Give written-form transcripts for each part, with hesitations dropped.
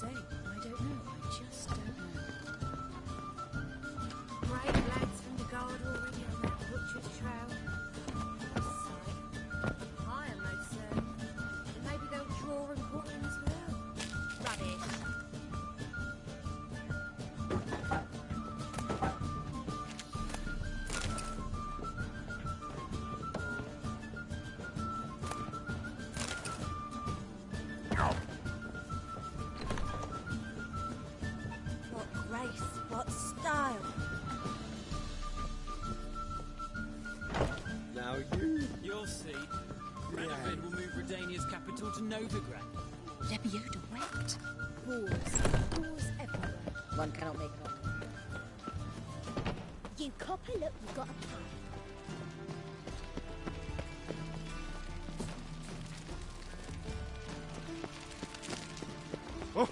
say? I don't know. I just don't know. Brave lads from the guard already on that butcher's trail. Sight. Hire, most certainly. And maybe they'll draw and quarter as well. Rubbish. What grace, what style. Now you... You'll see. Radovid will move Redania's capital to Novigrad. Lebioda wept. Wars. Wars everywhere. One cannot make it up. You copper, look, you got a pie. Oh!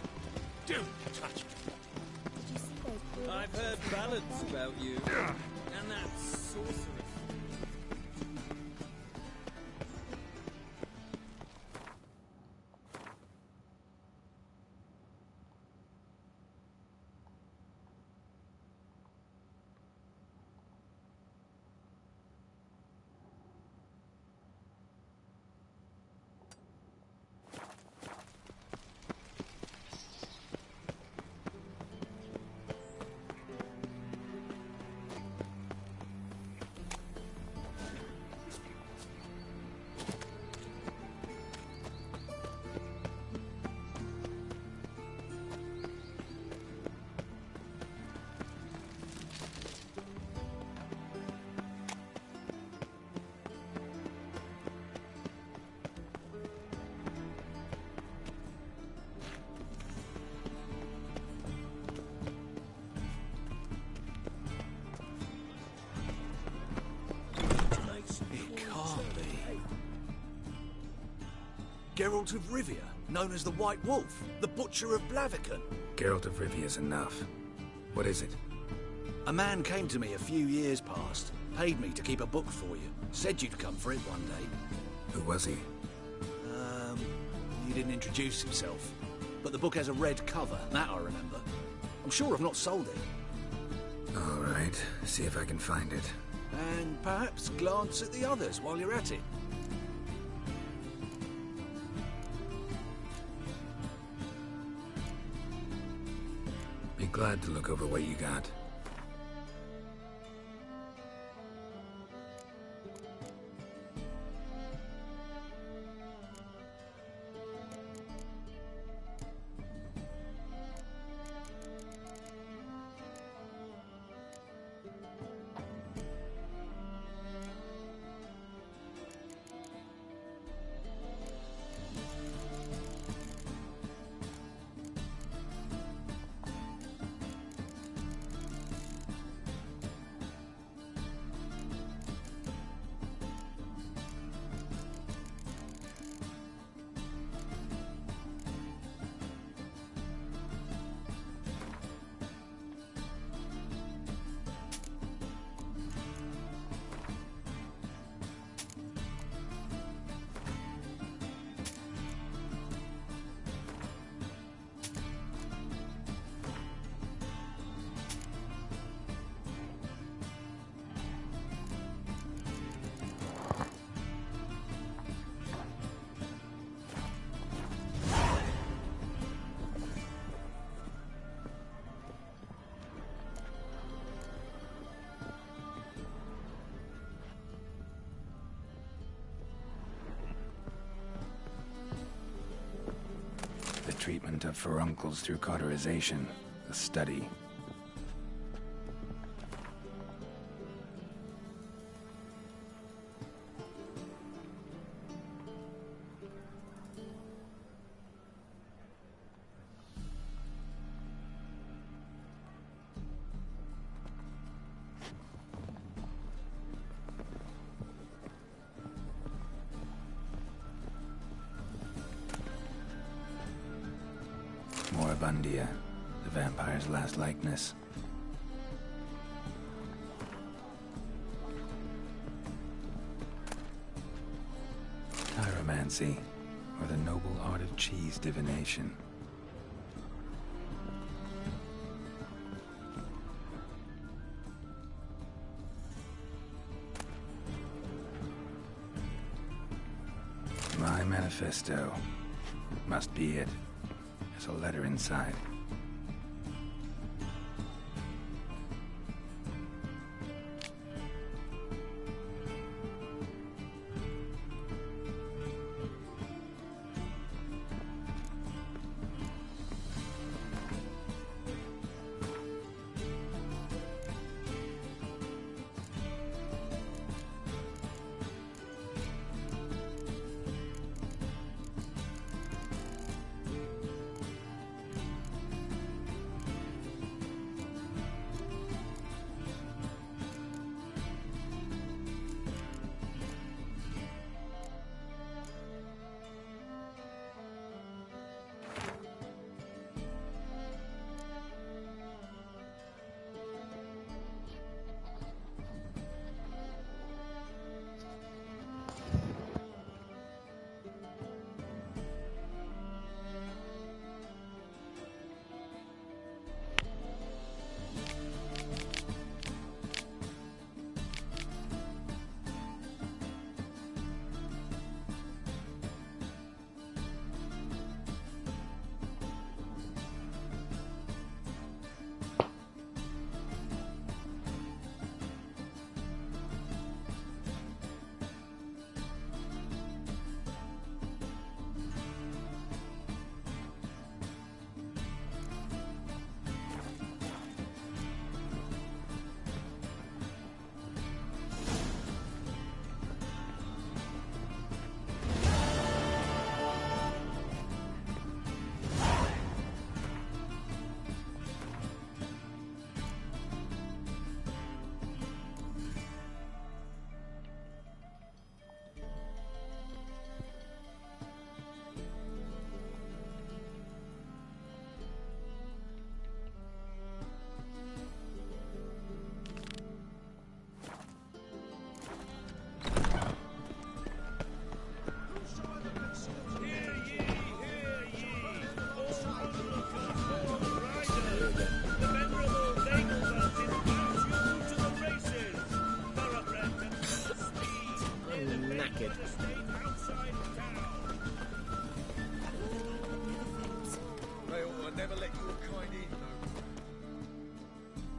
Don't touch me! Did you see those poor I've heard ballads about you. And that sorceress. Geralt of Rivia, known as the White Wolf, the Butcher of Blaviken. Geralt of Rivia's enough. What is it? A man came to me a few years past, paid me to keep a book for you, said you'd come for it one day. Who was he? He didn't introduce himself, but the book has a red cover, that I remember. I'm sure I've not sold it. All right, see if I can find it. And perhaps glance at the others while you're at it. Be glad to look over what you got. Treatment of furuncles through cauterization, a study. Moribundia, the vampire's last likeness. Chiromancy, or the noble art of cheese divination. manifesto. Must be it. There's a letter inside.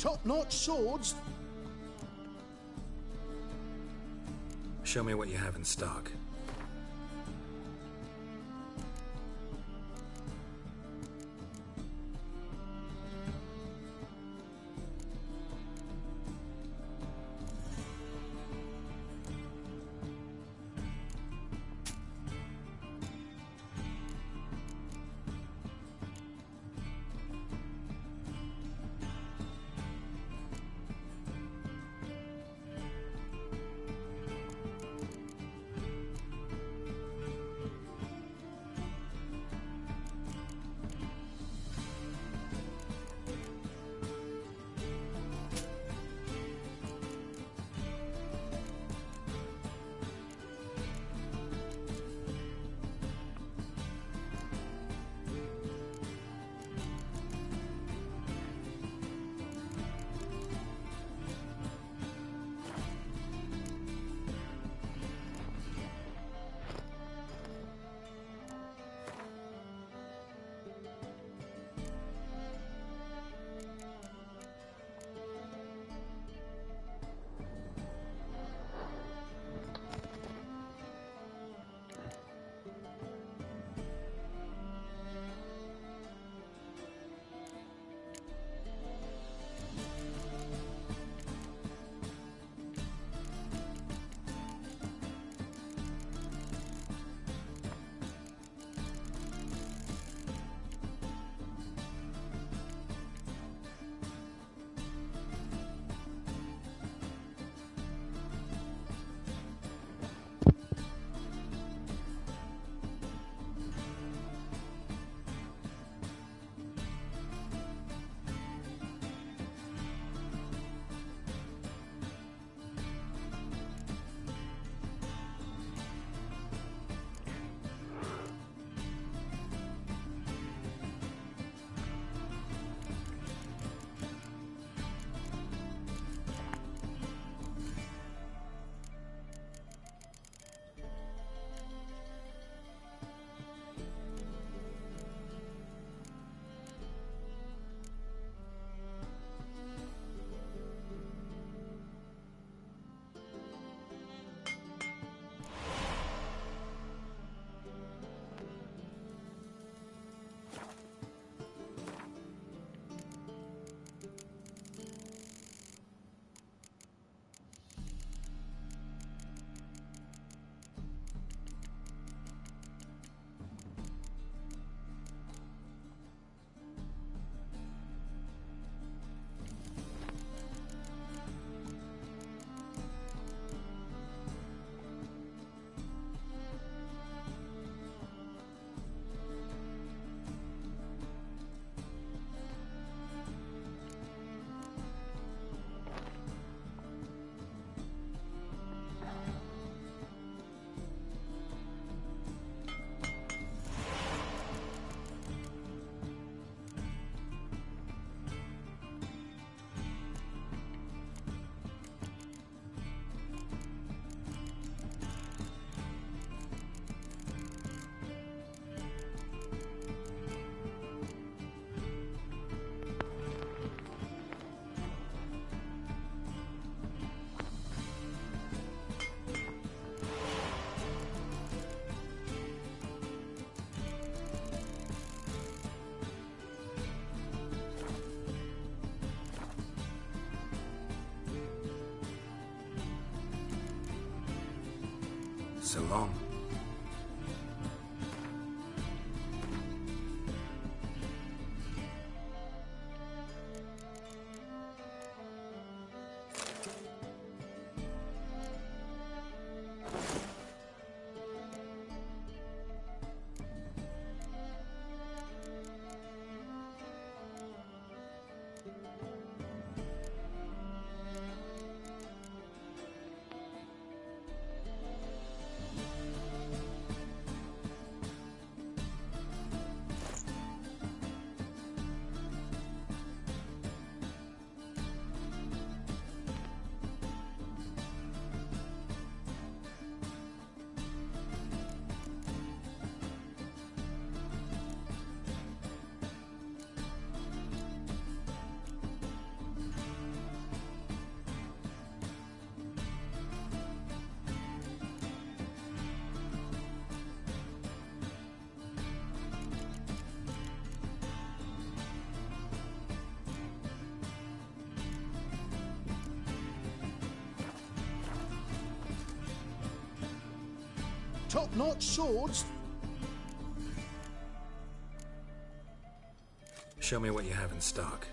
Top-notch swords? Show me what you have in stock. So long. Top-notch swords? Show me what you have in stock.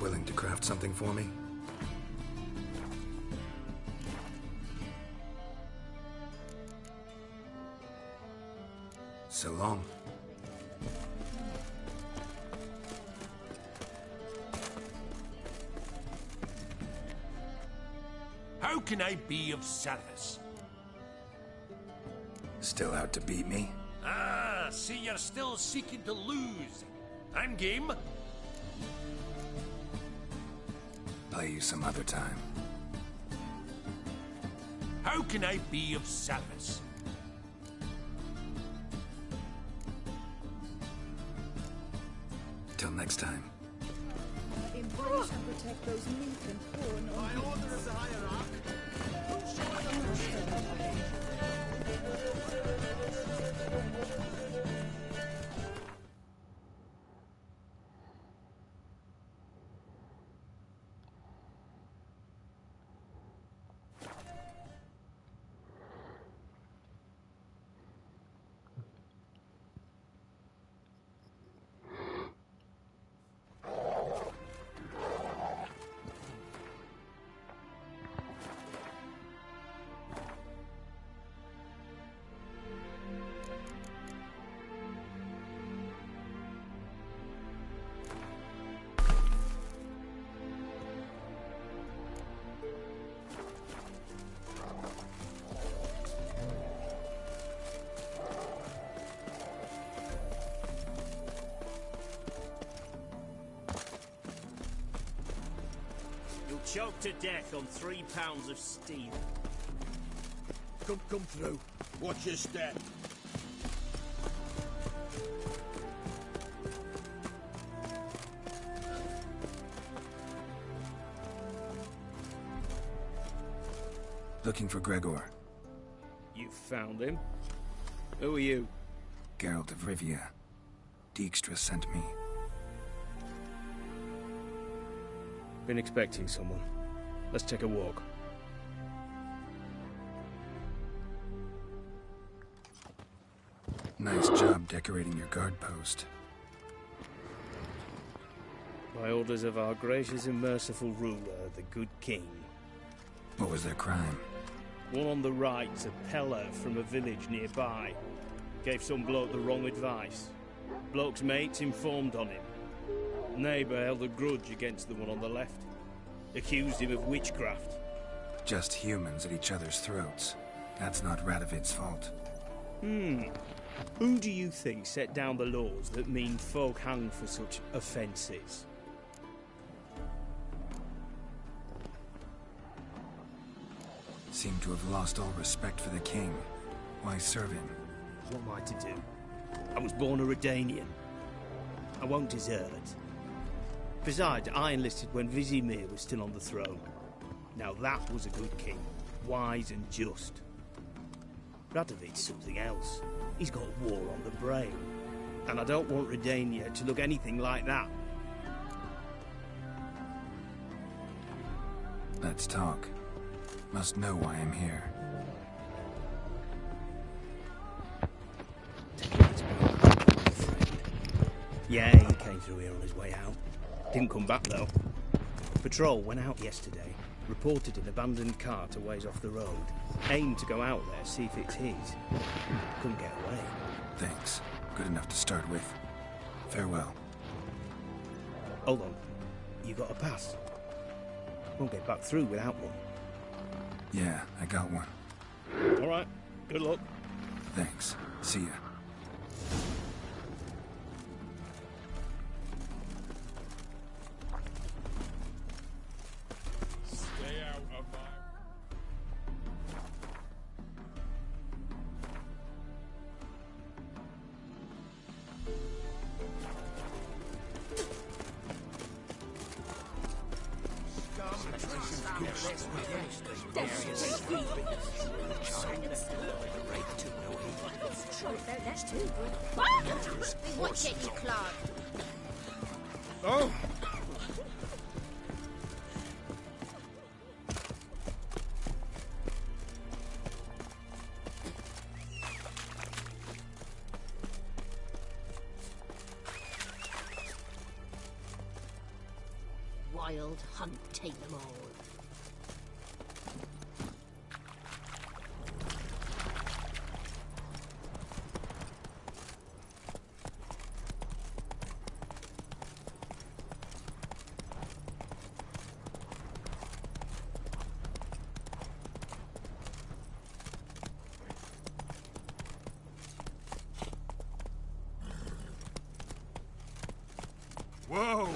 willing to craft something for me? So long. How can I be of service? Still out to beat me? Ah, see, you're still seeking to lose. I'm game. Play you some other time. How can I be of service? Till next time. Embrace and protect those meek and poor and My order as a hierarch. Choked to death on 3 pounds of steel. Come through. Watch your step. Looking for Gregor. You found him? Who are you? Geralt of Rivia. Dijkstra sent me. Been expecting someone. Let's take a walk. Nice job decorating your guard post. By orders of our gracious and merciful ruler, the good king. What was their crime? One on the right's a peller from a village nearby. Gave some bloke the wrong advice. Bloke's mates informed on him. Neighbour held a grudge against the one on the left. Accused him of witchcraft. Just humans at each other's throats. That's not Radovid's fault. Who do you think set down the laws that mean folk hang for such offences? Seem to have lost all respect for the king. Why serve him? What am I to do? I was born a Redanian. I won't desert. Besides, I enlisted when Vizimir was still on the throne. Now that was a good king. Wise and just. Radovid's something else. He's got war on the brain. And I don't want Redania to look anything like that. Let's talk. Must know why I'm here. Yeah, he came through here on his way out. Didn't come back, though. Patrol went out yesterday, reported an abandoned cart a ways off the road. Aimed to go out there, see if it's his. Couldn't get away. Thanks. Good enough to start with. Farewell. Hold on. You got a pass? Won't get back through without one. Yeah, I got one. All right. Good luck. Thanks. See ya. Stay out of my... That's too good. Watch it, you clod. Oh! wild hunt take them all. Whoa!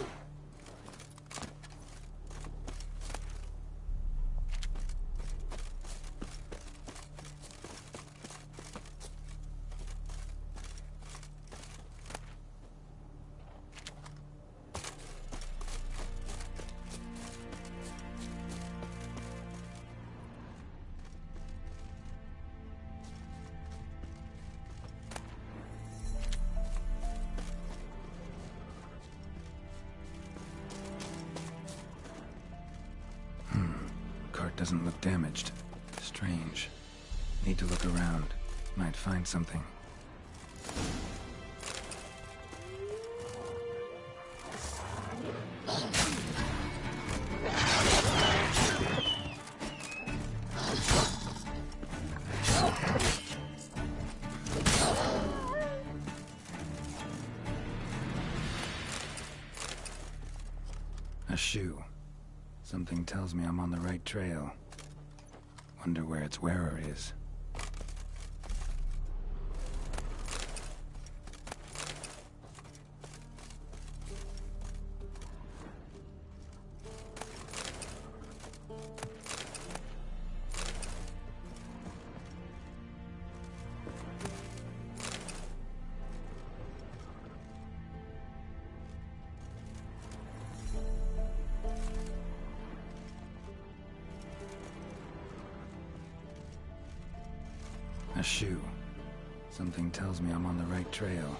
Cart doesn't look damaged. Strange. Need to look around. Might find something. A shoe. Something tells me I'm on the right trail. Wonder where its wearer is. A shoe. Something tells me I'm on the right trail.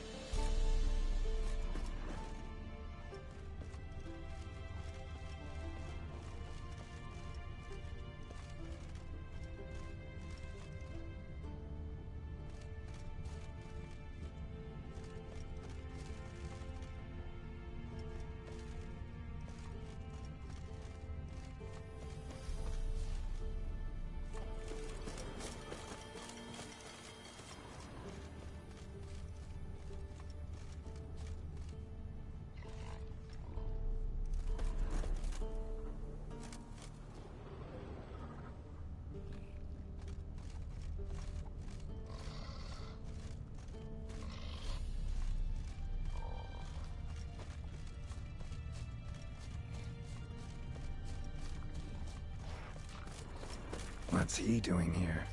What's he doing here?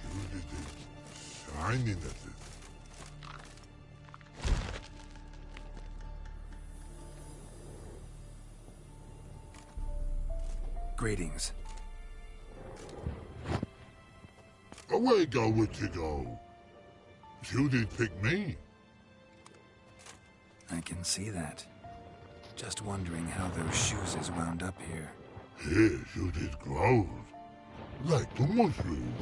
Shooted it. Shining at it. Greetings. Away go with you go. You did pick me. I can see that. Just wondering how those shoes is wound up here. Here you did grow. Like the mushroom.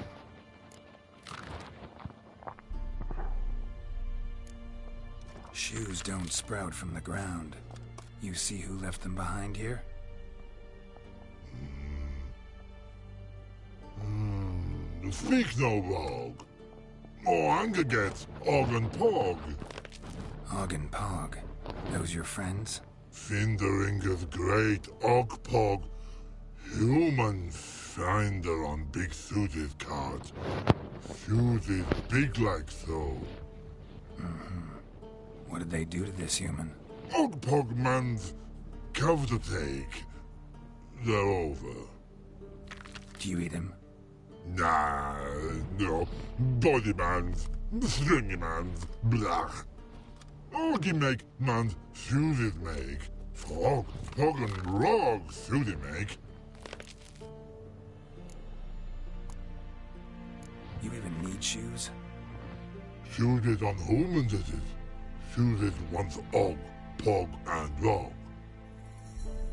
Shoes don't sprout from the ground. You see who left them behind here? Speak no rogue. More anger gets Og and Pog. Og and Pog. Those your friends? Finderinger's great Og Pog. Human finder on big suited cards. Suited big like so. What did they do to this human? Og Pog man's cover to take. They're over. Do you eat him? Nah, no. Body man's, stringy man's, blach. Oggy make man's suited make. Frog, Pog and Rog suited make. You even need shoes? Suited on humans it is. Suited once Og, Pog and Rog.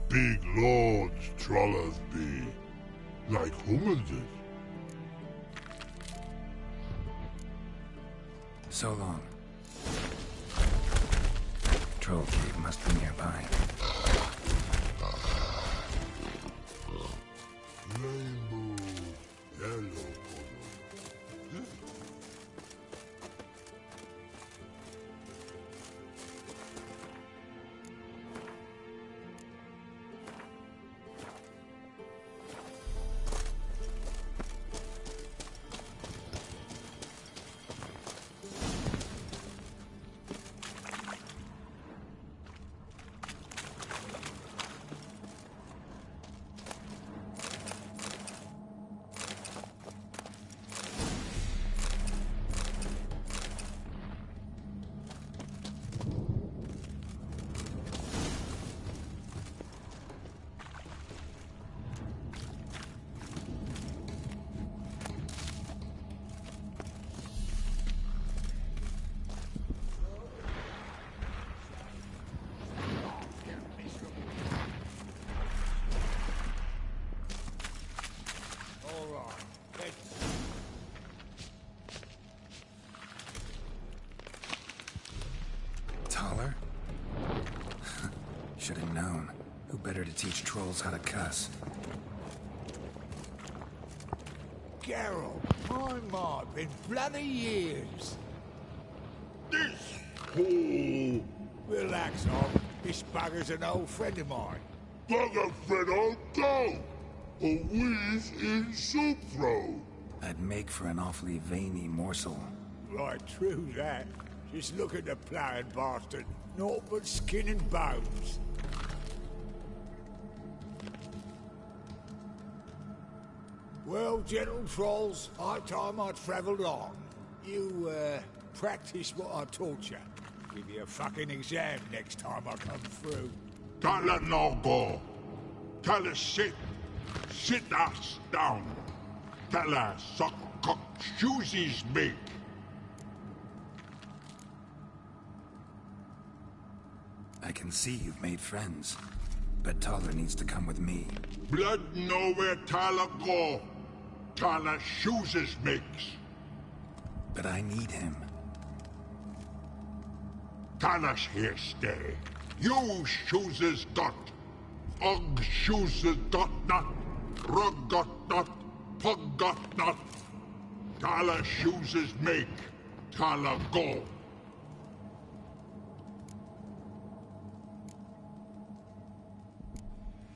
Big lords trollers be. Like humans is. So long. Troll cave must be nearby. rainbow yellow color. Taller? Should have known. Who better to teach trolls how to cuss? Geralt, my mark, been bloody years. This fool! Relax, Hob. This bugger's an old friend of mine. Bugger Fredo, go! A whiz in soup throw. I'd make for an awfully veiny morsel. Right, true that. Just look at the ploughing bastard. Naught but skin and bones. Well, gentle trolls, high time I travelled on. You, practice what I taught you. Give you a fucking exam next time I come through. Tell her no go. Tell her sit. Sit ass down. Tell her suck cock shoesies big. I can see you've made friends, but Taller needs to come with me. Blood know where Tyler go. Tyler shoes makes. But I need him. Tyler's here stay. You shoes got. Ugg shoes got not. Rug got not. Pug got not. Tyler shoes make. Tyler go.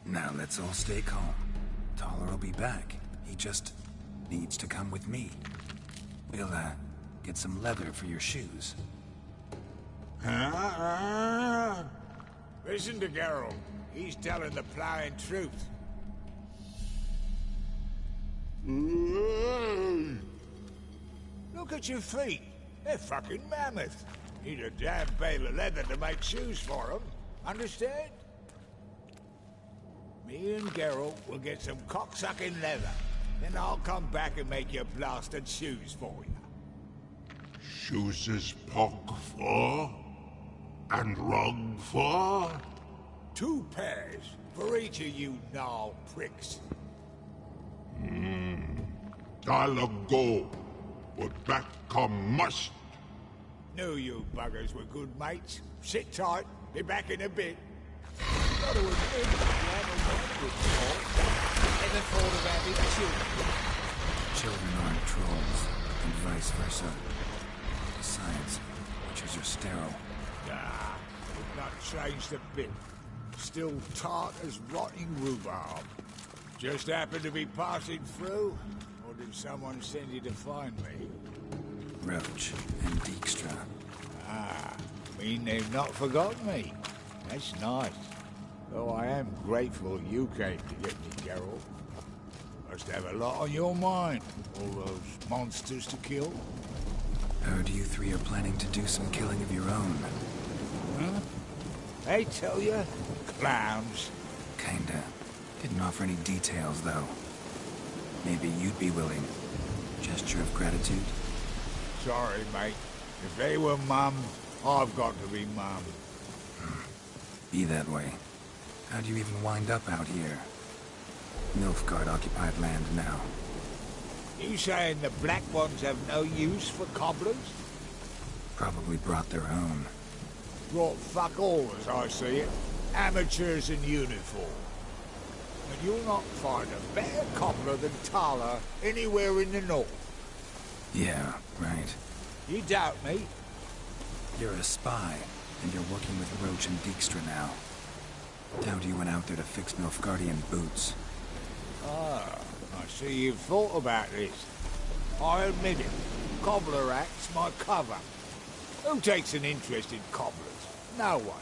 Now let's all stay calm. Taller will be back. He just needs to come with me. We'll, get some leather for your shoes. Listen to Geralt. He's telling the ploughing truth. Look at your feet. They're fucking mammoth. Need a damn bale of leather to make shoes for them. Understand? Me and Geralt will get some cocksucking leather. Then I'll come back and make your blasted shoes for you. Shoes pog for? And rug for? 2 pairs for each of you gnarled pricks. Tyler go. But back come must. Knew you buggers were good mates. Sit tight. Be back in a bit. Gotta admit, you haven't got a good talk. Never thought of having children. Children aren't trolls, and vice versa. Besides, witches are sterile. Nah, we've not changed a bit. Still tart as rotting rhubarb. Just happened to be passing through, or did someone send you to find me? Roach and Dijkstra. Ah, mean they've not forgotten me. That's nice. Though I am grateful you came to get me, Geralt. Must have a lot on your mind, all those monsters to kill. Heard you 3 are planning to do some killing of your own. Huh? They tell you? Clowns. Kinda. Didn't offer any details, though. Maybe you'd be willing. Gesture of gratitude? Sorry, mate. If they were mum, I've got to be mum. Be that way. How'd you even wind up out here? Nilfgaard occupied land now. You saying the black ones have no use for cobblers? Probably brought their own. Brought fuck all as I see it. Amateurs in uniform. and you'll not find a better cobbler than Tala anywhere in the north. Yeah, right. You doubt me? You're a spy, and you're working with Roach and Dijkstra now. Doubt you went out there to fix Nilfgaardian boots. Ah, I see you've thought about this. I admit it. Cobbler act's my cover. Who takes an interest in cobblers? No one.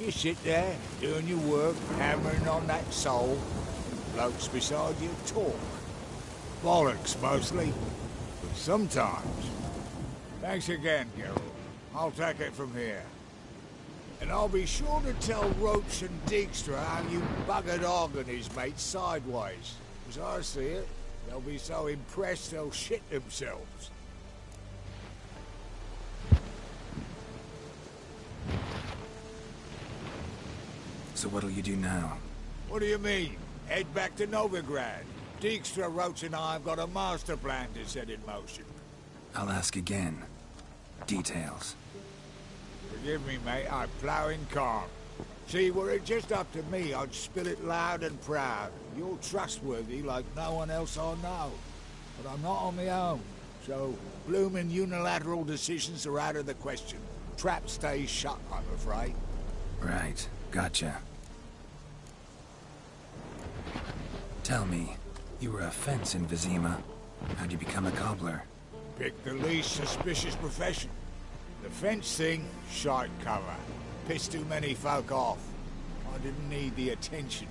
You sit there, doing your work, hammering on that sole. Blokes beside you talk. Bollocks, mostly. But sometimes. Thanks again, Geralt. I'll take it from here. And I'll be sure to tell Roach and Dijkstra how you buggered Og and his mates sideways. As I see it, they'll be so impressed they'll shit themselves. So what'll you do now? What do you mean? Head back to Novigrad. Dijkstra, Roach and I have got a master plan to set in motion. I'll ask again. Details. Forgive me, mate, I'm plowing calm. See, were it just up to me, I'd spill it loud and proud. You're trustworthy like no one else I know. But I'm not on my own, so bloomin' unilateral decisions are out of the question. Trap stays shut, I'm afraid. Right, gotcha. Tell me, you were a fence in Vizima. How'd you become a cobbler? Pick the least suspicious profession. The fence thing, shite cover. Pissed too many folk off. I didn't need the attention.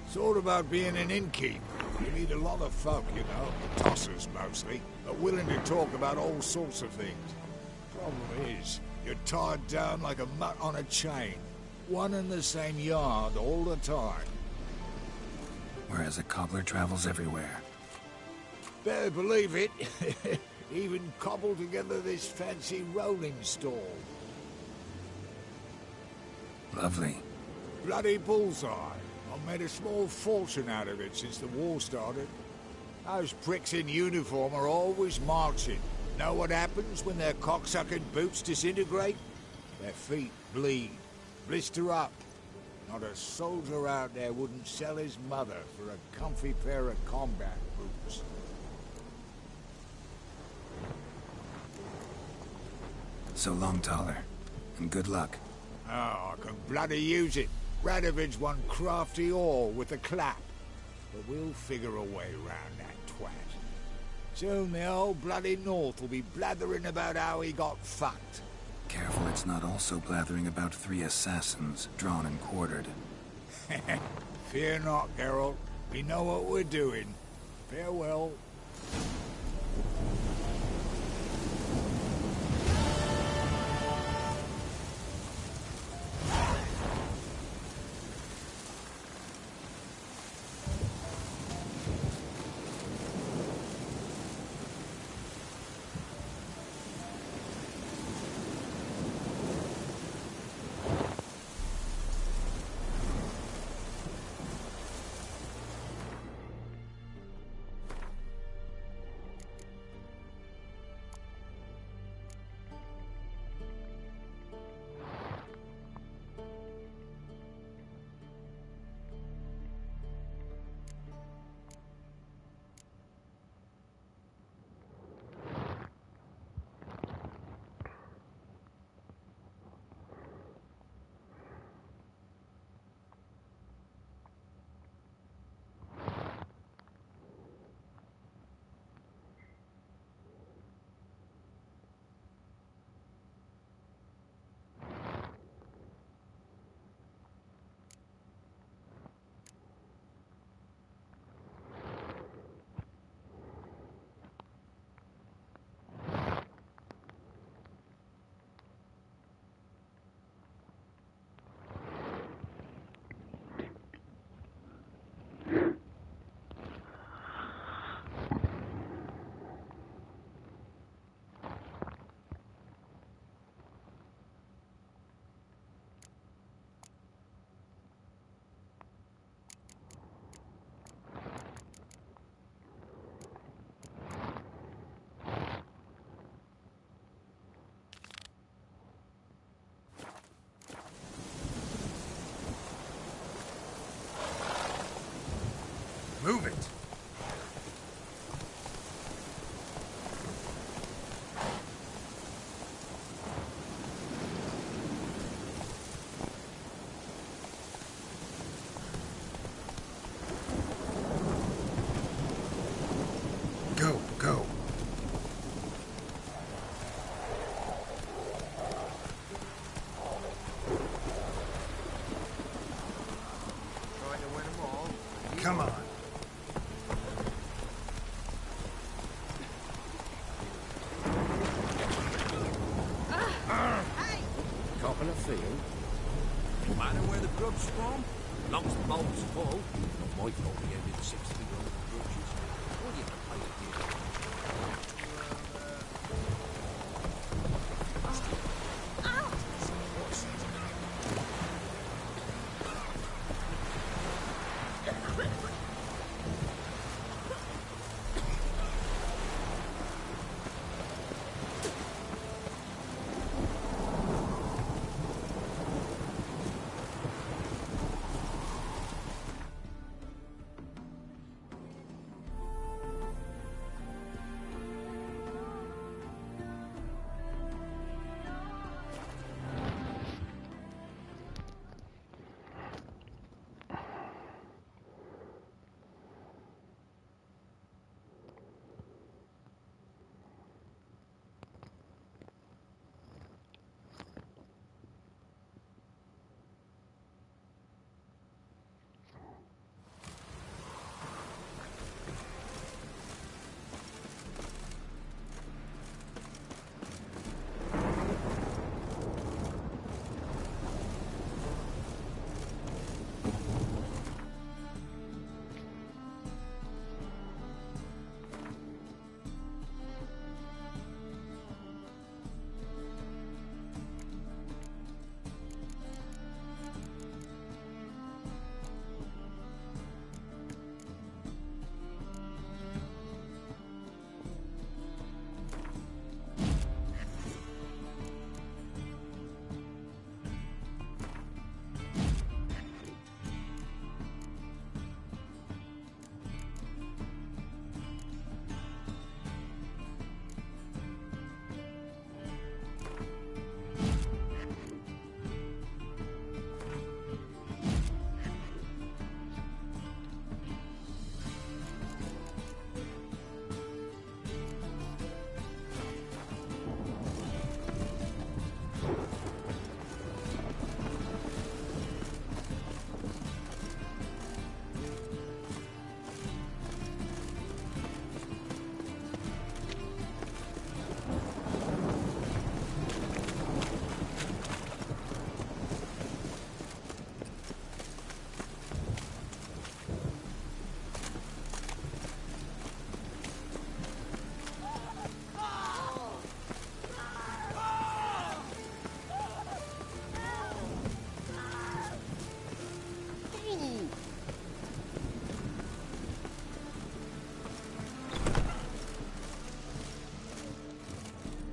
Sort about being an innkeeper. You meet a lot of folk, you know, tossers mostly, but willing to talk about all sorts of things. Problem is, you're tied down like a mutt on a chain. One and the same yard all the time. Whereas a cobbler travels everywhere. Better believe it. Even cobbled together this fancy rolling stall. Lovely. Bloody bullseye. I've made a small fortune out of it since the war started. Those pricks in uniform are always marching. Know what happens when their cocksucking boots disintegrate? Their feet bleed, blister up. Not a soldier out there wouldn't sell his mother for a comfy pair of combat boots. So long, Taller. And good luck. Oh, I can bloody use it. Radovid's one crafty all with a clap. But we'll figure a way round that twat. Soon the old bloody North will be blathering about how he got fucked. Careful it's not also blathering about 3 assassins, drawn and quartered. Fear not, Geralt. We know what we're doing. Farewell. grub's from? Long as the bowl's full. Not my fault we ended 6 feet under the bridges. All you have to pay the deal.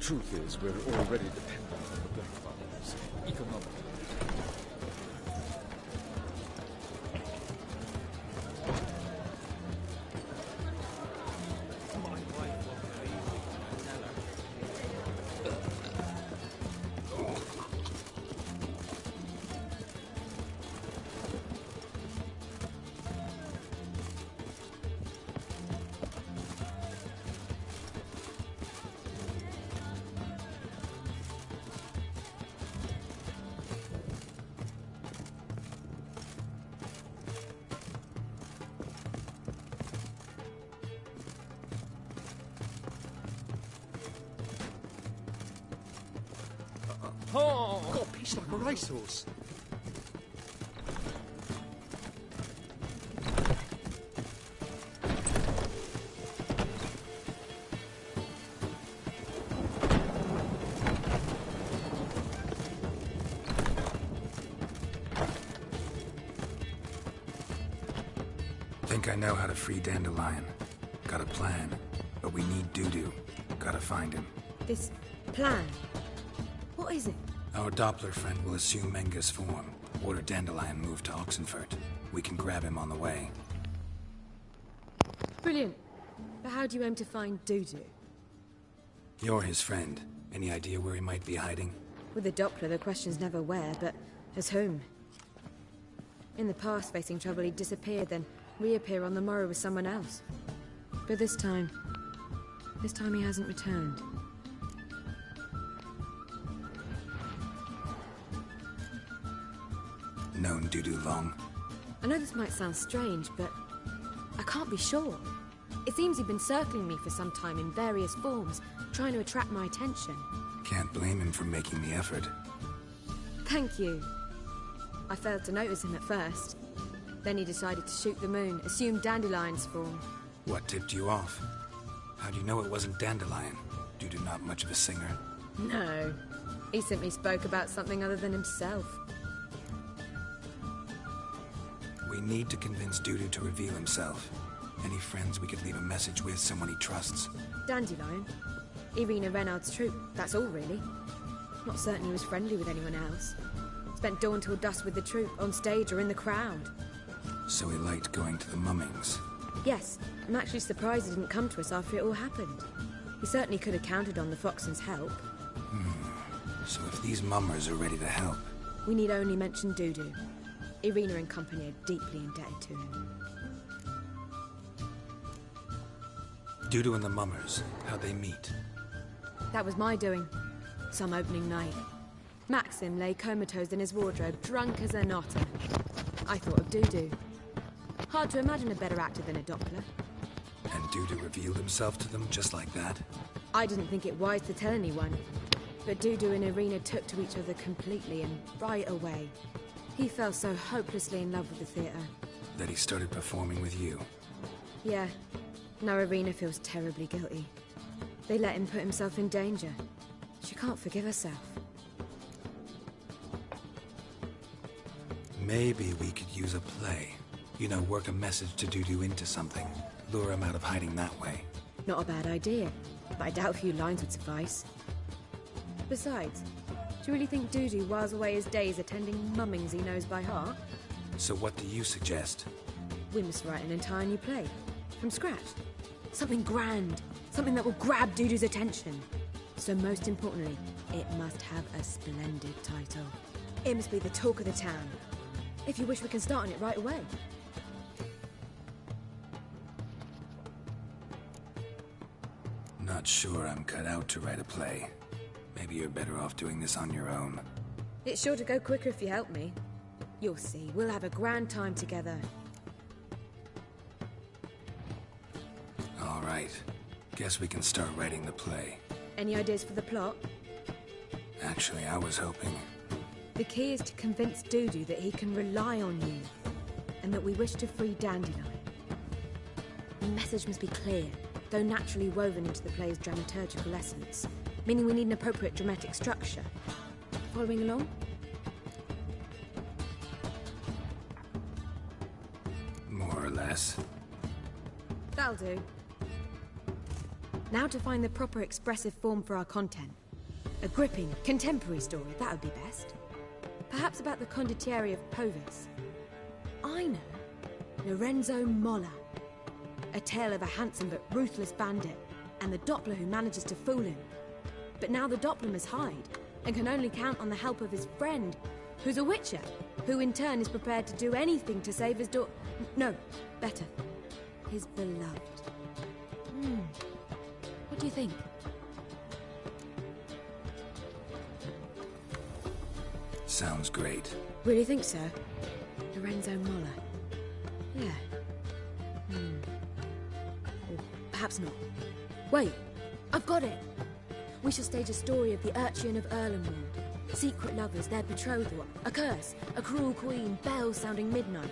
Truth is, we're already dependent on the Black Farmers, economically. Oh! Got a piece like a racehorse. Think I know how to free Dandelion. Got a plan, but we need Dudu. Gotta find him. This plan? What is it? Our Doppler friend will assume Menga's form. Order Dandelion move to Oxenfurt. We can grab him on the way. Brilliant. But how do you aim to find Dudu? You're his friend. Any idea where he might be hiding? With the Doppler, the question's never where, but as whom? In the past, facing trouble, he'd disappear, then reappear on the morrow with someone else. But this time he hasn't returned. Known Dudu long? I know this might sound strange, but I can't be sure. It seems he'd been circling me for some time in various forms, trying to attract my attention. Can't blame him for making the effort. Thank you. I failed to notice him at first. Then he decided to shoot the moon, assumed Dandelion's form. What tipped you off? How do you know it wasn't Dandelion? Dudu not much of a singer? No. He simply spoke about something other than himself. We need to convince Dudu to reveal himself. Any friends we could leave a message with, someone he trusts? Dandelion? Irina Renard's troupe, that's all really. Not certain he was friendly with anyone else. Spent dawn till dusk with the troupe, on stage or in the crowd. So he liked going to the mummings? Yes, I'm actually surprised he didn't come to us after it all happened. He certainly could have counted on the Foxen's help. So if these mummers are ready to help... We need only mention Dudu. Irina and company are deeply indebted to him. Dudu and the mummers, how'd they meet? That was my doing. Some opening night. Maxim lay comatose in his wardrobe, drunk as an otter. I thought of Dudu. Hard to imagine a better actor than a Doppler. And Dudu revealed himself to them just like that? I didn't think it wise to tell anyone. But Dudu and Irina took to each other completely and right away. He fell so hopelessly in love with the theatre. That he started performing with you? Yeah. Now Irina feels terribly guilty. They let him put himself in danger. She can't forgive herself. Maybe we could use a play. You know, work a message to Dudu into something. Lure him out of hiding that way. Not a bad idea, but I doubt a few lines would suffice. Besides, do you really think Dudu whiles away his days attending mummings he knows by heart? So what do you suggest? We must write an entire new play. From scratch. Something grand. Something that will grab Dudu's attention. So most importantly, it must have a splendid title. It must be the talk of the town. If you wish, we can start on it right away. Not sure I'm cut out to write a play. Maybe you're better off doing this on your own. It's sure to go quicker if you help me. You'll see, we'll have a grand time together. All right. Guess we can start writing the play. Any ideas for the plot? Actually, I was hoping... The key is to convince Dudu that he can rely on you, and that we wish to free Dandelion. The message must be clear, though naturally woven into the play's dramaturgical essence, meaning we need an appropriate dramatic structure. Following along? More or less. That'll do. Now to find the proper expressive form for our content. A gripping, contemporary story, that would be best. Perhaps about the condottieri of Povis. I know. Lorenzo Molla. A tale of a handsome but ruthless bandit, and the Doppler who manages to fool him. But now the Doppler must hide, and can only count on the help of his friend, who's a witcher, who in turn is prepared to do anything to save his daughter. No, better. His beloved. What do you think? Sounds great. Really think so? Lorenzo Molla. Yeah. Or perhaps not. Wait, I've got it! We shall stage a story of the Urcheon of Erlenwald. Secret lovers, their betrothal, a curse, a cruel queen, bells sounding midnight.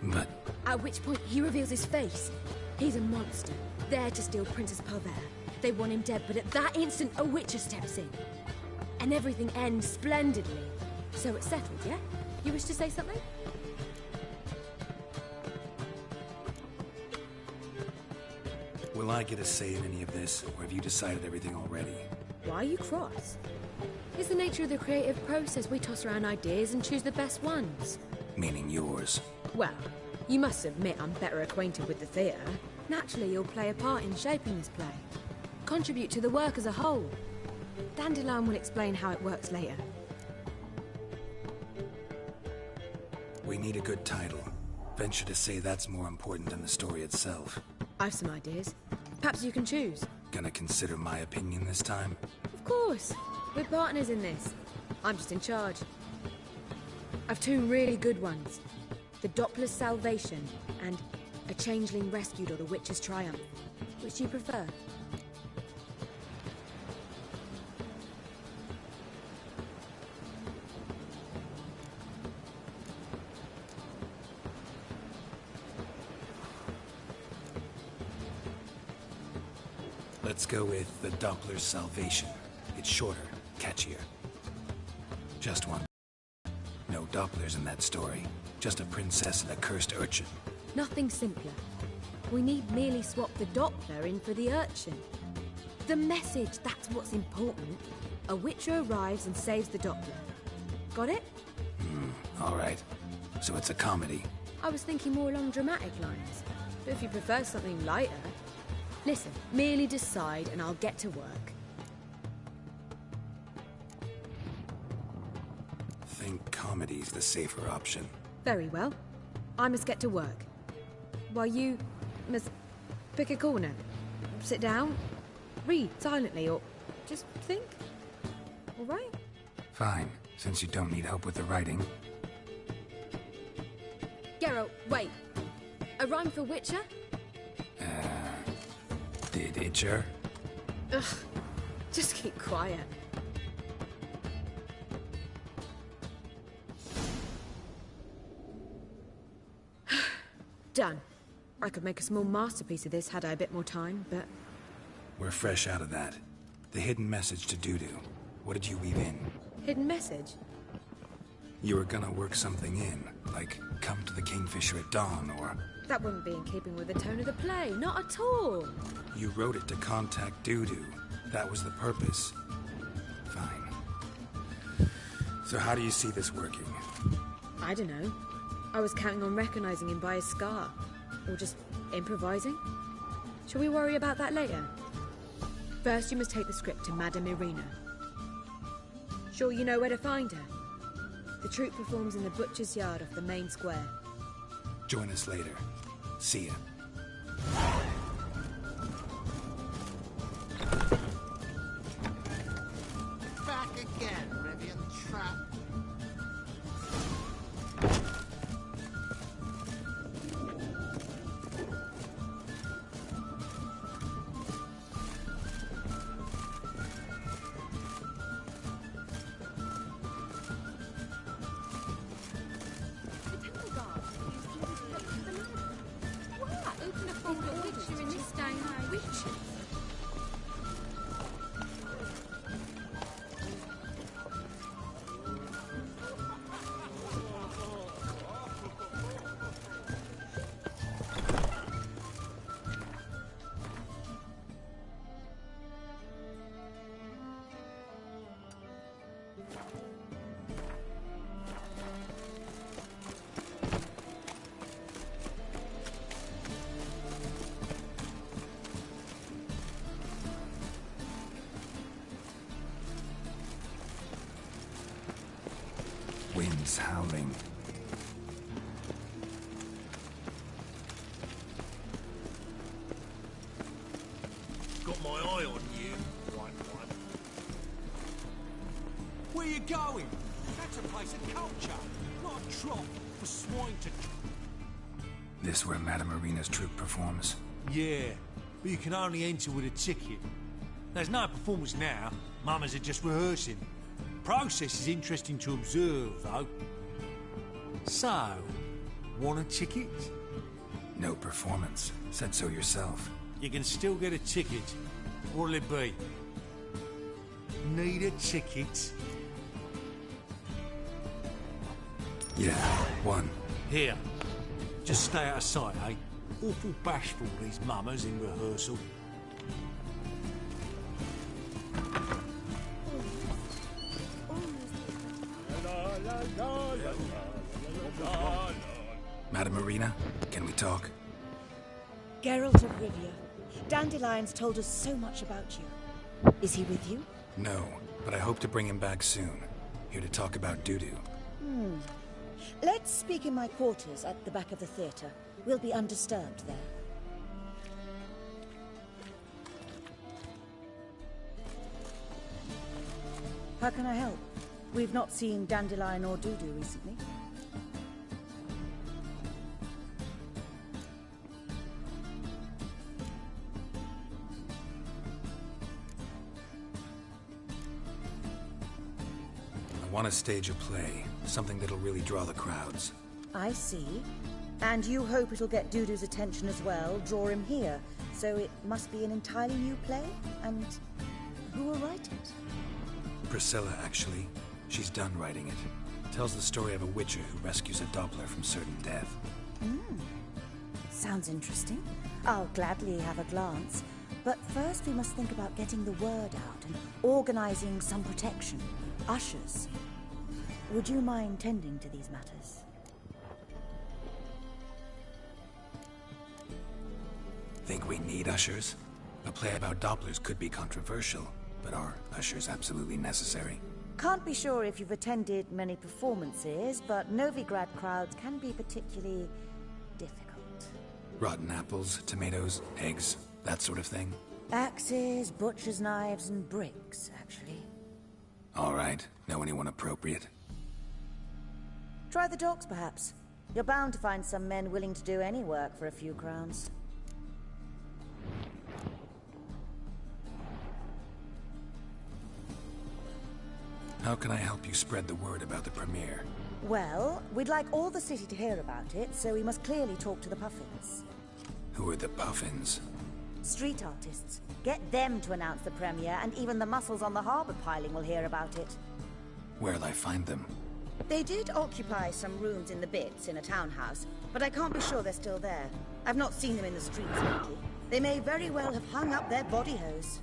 But... At which point he reveals his face. He's a monster, there to steal Princess Parvera. They want him dead, but at that instant a witcher steps in. And everything ends splendidly. So it's settled, yeah? You wish to say something? Will I get a say in any of this, or have you decided everything already? Why are you cross? It's the nature of the creative process. We toss around ideas and choose the best ones. Meaning yours. Well, you must admit I'm better acquainted with the theatre. Naturally, you'll play a part in shaping this play. Contribute to the work as a whole. Dandelion will explain how it works later. We need a good title. Venture to say that's more important than the story itself. I've some ideas. Perhaps you can choose. Gonna consider my opinion this time? Of course. We're partners in this. I'm just in charge. I've two really good ones. The Doppler's Salvation and A Changeling Rescued or the Witch's Triumph. Which do you prefer? Let's go with the Doppler's Salvation. It's shorter, catchier. Just one. No Dopplers in that story. Just a princess and a cursed urchin. Nothing simpler. We need merely swap the Doppler in for the urchin. The message, that's what's important. A Witcher arrives and saves the Doppler. Got it? All right. So it's a comedy. I was thinking more along dramatic lines. But if you prefer something lighter... Listen, merely decide and I'll get to work. Think comedy's the safer option. Very well. I must get to work. While you must pick a corner. Sit down, read silently, or just think. All right? Fine, since you don't need help with the writing. Geralt, wait. A rhyme for Witcher? Did Itcher? Ugh. Just keep quiet. Done. I could make a small masterpiece of this had I a bit more time, but... We're fresh out of that. The hidden message to Dudu. What did you weave in? Hidden message? You were gonna work something in, like come to the Kingfisher at dawn, or... That wouldn't be in keeping with the tone of the play, not at all. You wrote it to contact Dudu. That was the purpose. Fine. So how do you see this working? I don't know. I was counting on recognizing him by his scar. Or just improvising. Shall we worry about that later? First, you must take the script to Madame Irina. Sure you know where to find her? The troupe performs in the butcher's yard off the main square. Join us later. See ya. Back again, Rivian trap. Wind's howling. Got my eye on you, one. Where you going? That's a place of culture, not a trough for swine to... This where Madame Irina's troupe performs? Yeah, but you can only enter with a ticket. There's no performance now. Mamas are just rehearsing. Process is interesting to observe, though. So, want a ticket? No performance. Said so yourself. You can still get a ticket. What'll it be? Need a ticket? Yeah, one. Here. Just stay out of sight, eh? Awful bashful, these mamas in rehearsal. Madame Irina, can we talk? Geralt of Rivia. Dandelion's told us so much about you. Is he with you? No, but I hope to bring him back soon. Here to talk about Dudu. Let's speak in my quarters at the back of the theatre. We'll be undisturbed there. How can I help? We've not seen Dandelion or Dudu recently. I want to stage a play. Something that'll really draw the crowds. I see. And you hope it'll get Dudu's attention as well, draw him here, So it must be an entirely new play? And who will write it? Priscilla, actually. She's done writing it. Tells the story of a witcher who rescues a Doppler from certain death. Sounds interesting. I'll gladly have a glance. But first we must think about getting the word out and organizing some protection. Ushers. Would you mind tending to these matters? Think we need ushers? A play about Dopplers could be controversial, but are ushers absolutely necessary? Can't be sure if you've attended many performances, but Novigrad crowds can be particularly difficult. Rotten apples, tomatoes, eggs, that sort of thing? Axes, butcher's knives, and bricks, actually. All right. Know anyone appropriate? Try the docks, perhaps. You're bound to find some men willing to do any work for a few crowns. How can I help you spread the word about the premiere? Well, we'd like all the city to hear about it, so we must clearly talk to the Puffins. Who are the Puffins? Street artists. Get them to announce the premiere, and even the muscles on the harbor piling will hear about it. Where'll I find them? They did occupy some rooms in the Bits in a townhouse, but I can't be sure they're still there. I've not seen them in the streets lately. They may very well have hung up their body hose.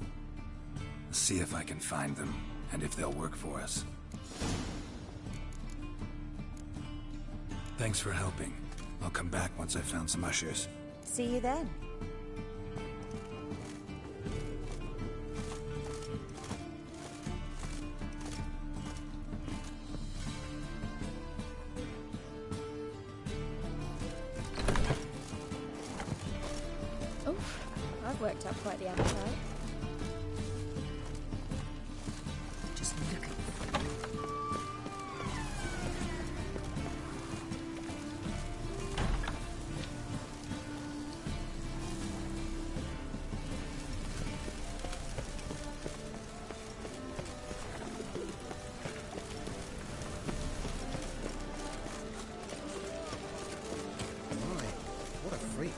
See if I can find them, and if they'll work for us. Thanks for helping. I'll come back once I've found some ushers. See you then. Oh, I've worked up quite the appetite. Just look at What a freak.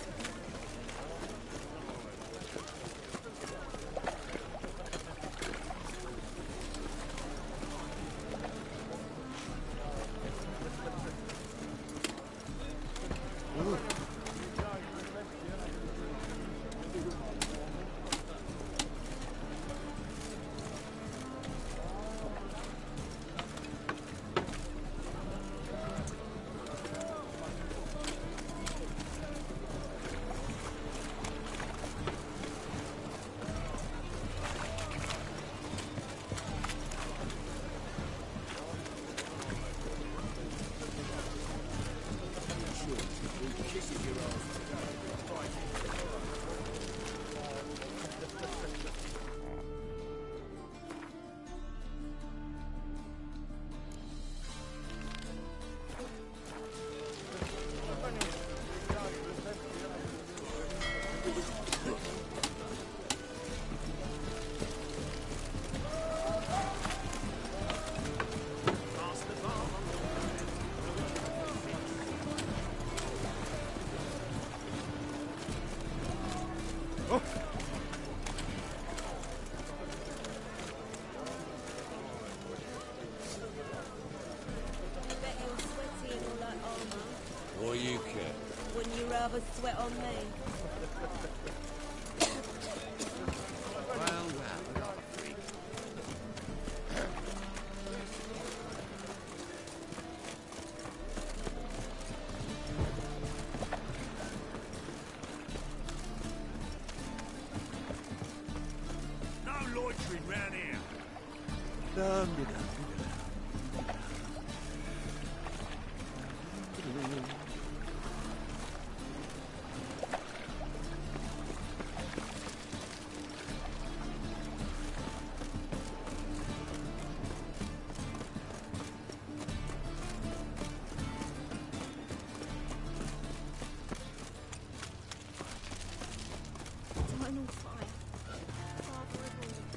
What you care? Wouldn't you rather sweat on me? Well, what a freak. No loitering round here. Final fire. Father of all.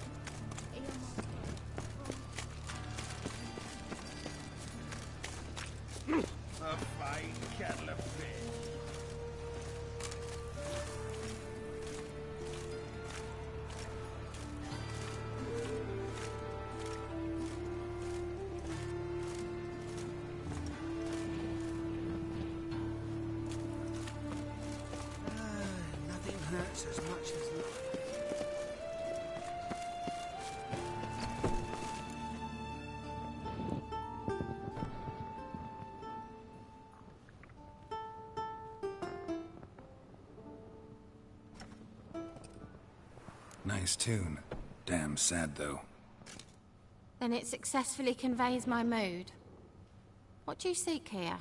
That's as much as life. Nice tune. Damn sad, though. Then it successfully conveys my mood. What do you seek here?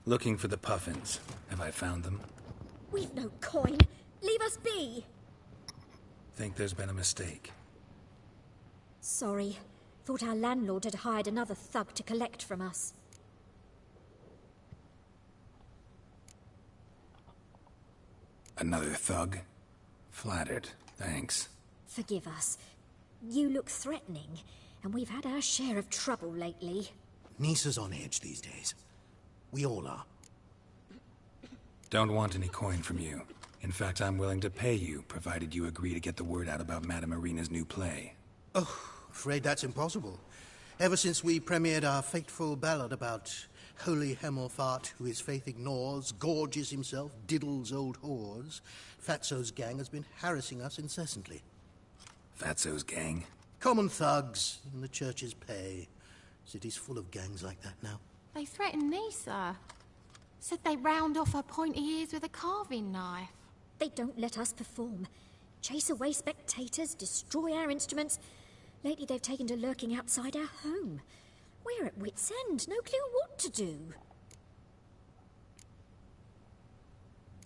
Looking for the puffins. Have I found them? We've no coin. Leave us be. Think there's been a mistake. Sorry. Thought our landlord had hired another thug to collect from us. Another thug? Flattered. Thanks. Forgive us. You look threatening, and we've had our share of trouble lately. Nisa's on edge these days. We all are. Don't want any coin from you. In fact, I'm willing to pay you, provided you agree to get the word out about Madame Irina's new play. Oh, afraid that's impossible. Ever since we premiered our fateful ballad about holy Hemelfart, who his faith ignores, gorges himself, diddles old whores, Fatso's gang has been harassing us incessantly. Fatso's gang? Common thugs in the church's pay. City's full of gangs like that now. They threatened Nisa. Said they round off her pointy ears with a carving knife. They don't let us perform. Chase away spectators, destroy our instruments. Lately they've taken to lurking outside our home. We're at wit's end, no clue what to do.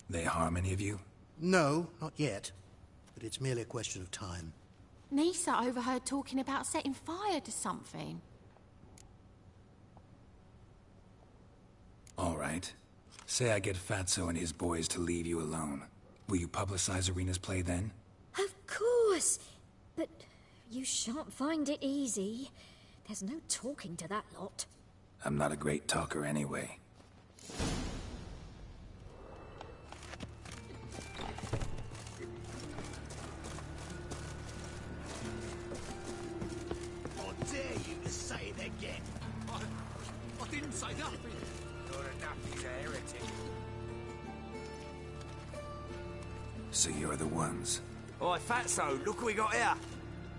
They harm any of you? No, not yet. But it's merely a question of time. Nisa overheard talking about setting fire to something. All right. Say I get Fatso and his boys to leave you alone. Will you publicize Irina's play then? Of course! But you shan't find it easy. There's no talking to that lot. I'm not a great talker anyway. How dare you to say it again? I didn't say nothing. Not enough, he's a heretic. So you're the ones. Oi, Fatso, look what we got here.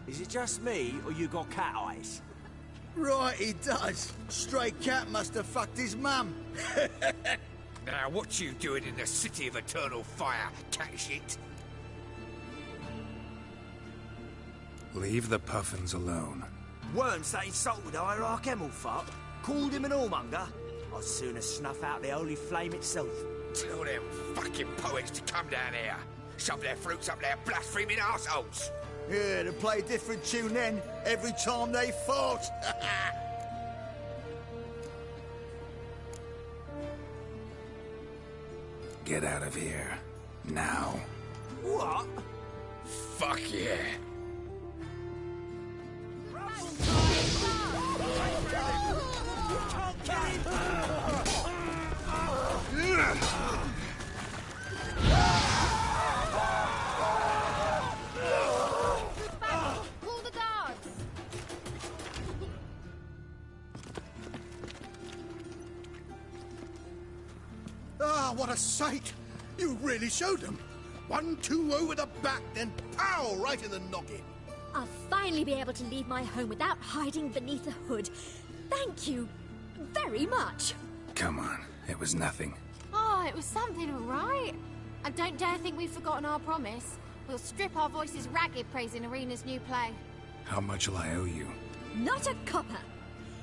Is it just me, or you got cat eyes? Right, he does. Stray cat must have fucked his mum. Now, what you doing in the city of eternal fire, cat shit? Leave the puffins alone. Worms that insulted Hierarch Hemelfart, called him an whoremonger. I'd sooner snuff out the holy flame itself. Tell them fucking poets to come down here. Shove their fruits up their blaspheming arseholes. Yeah, to play a different tune then, every time they fought. Get out of here. Now. What? Fuck yeah. Call the guards! Ah, what a sight! You really showed them. 1-2 over the back, then pow! Right in the noggin. I'll finally be able to leave my home without hiding beneath a hood. Thank you very much. Come on. It was nothing. Oh, it was something, all right. And don't dare think we've forgotten our promise. We'll strip our voices ragged praising Irina's new play. How much will I owe you? Not a copper.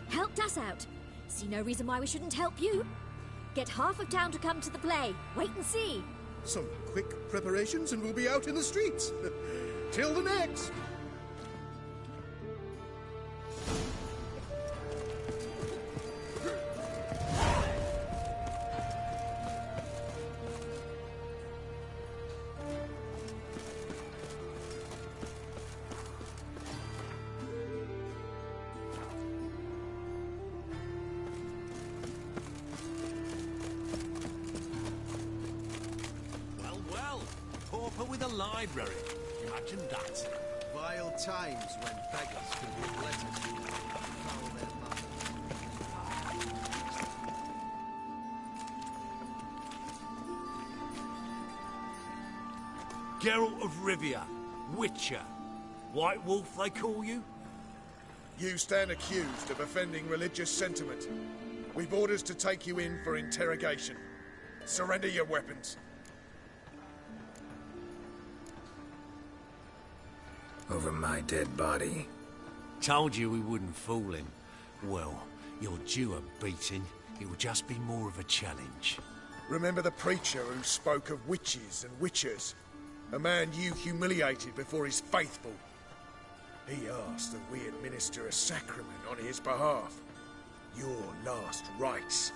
Helped us out. See no reason why we shouldn't help you. Get half of town to come to the play. Wait and see. Some quick preparations and we'll be out in the streets. Till the next. With a library. Imagine that. Vile times when beggars can give letters to foul their mother. Geralt of Rivia, Witcher. White Wolf, they call you? You stand accused of offending religious sentiment. We've orders to take you in for interrogation. Surrender your weapons. Over my dead body. Told you we wouldn't fool him. Well, you're due a beating. It will just be more of a challenge. Remember the preacher who spoke of witches and witchers? A man you humiliated before his faithful. He asked that we administer a sacrament on his behalf. Your last rites.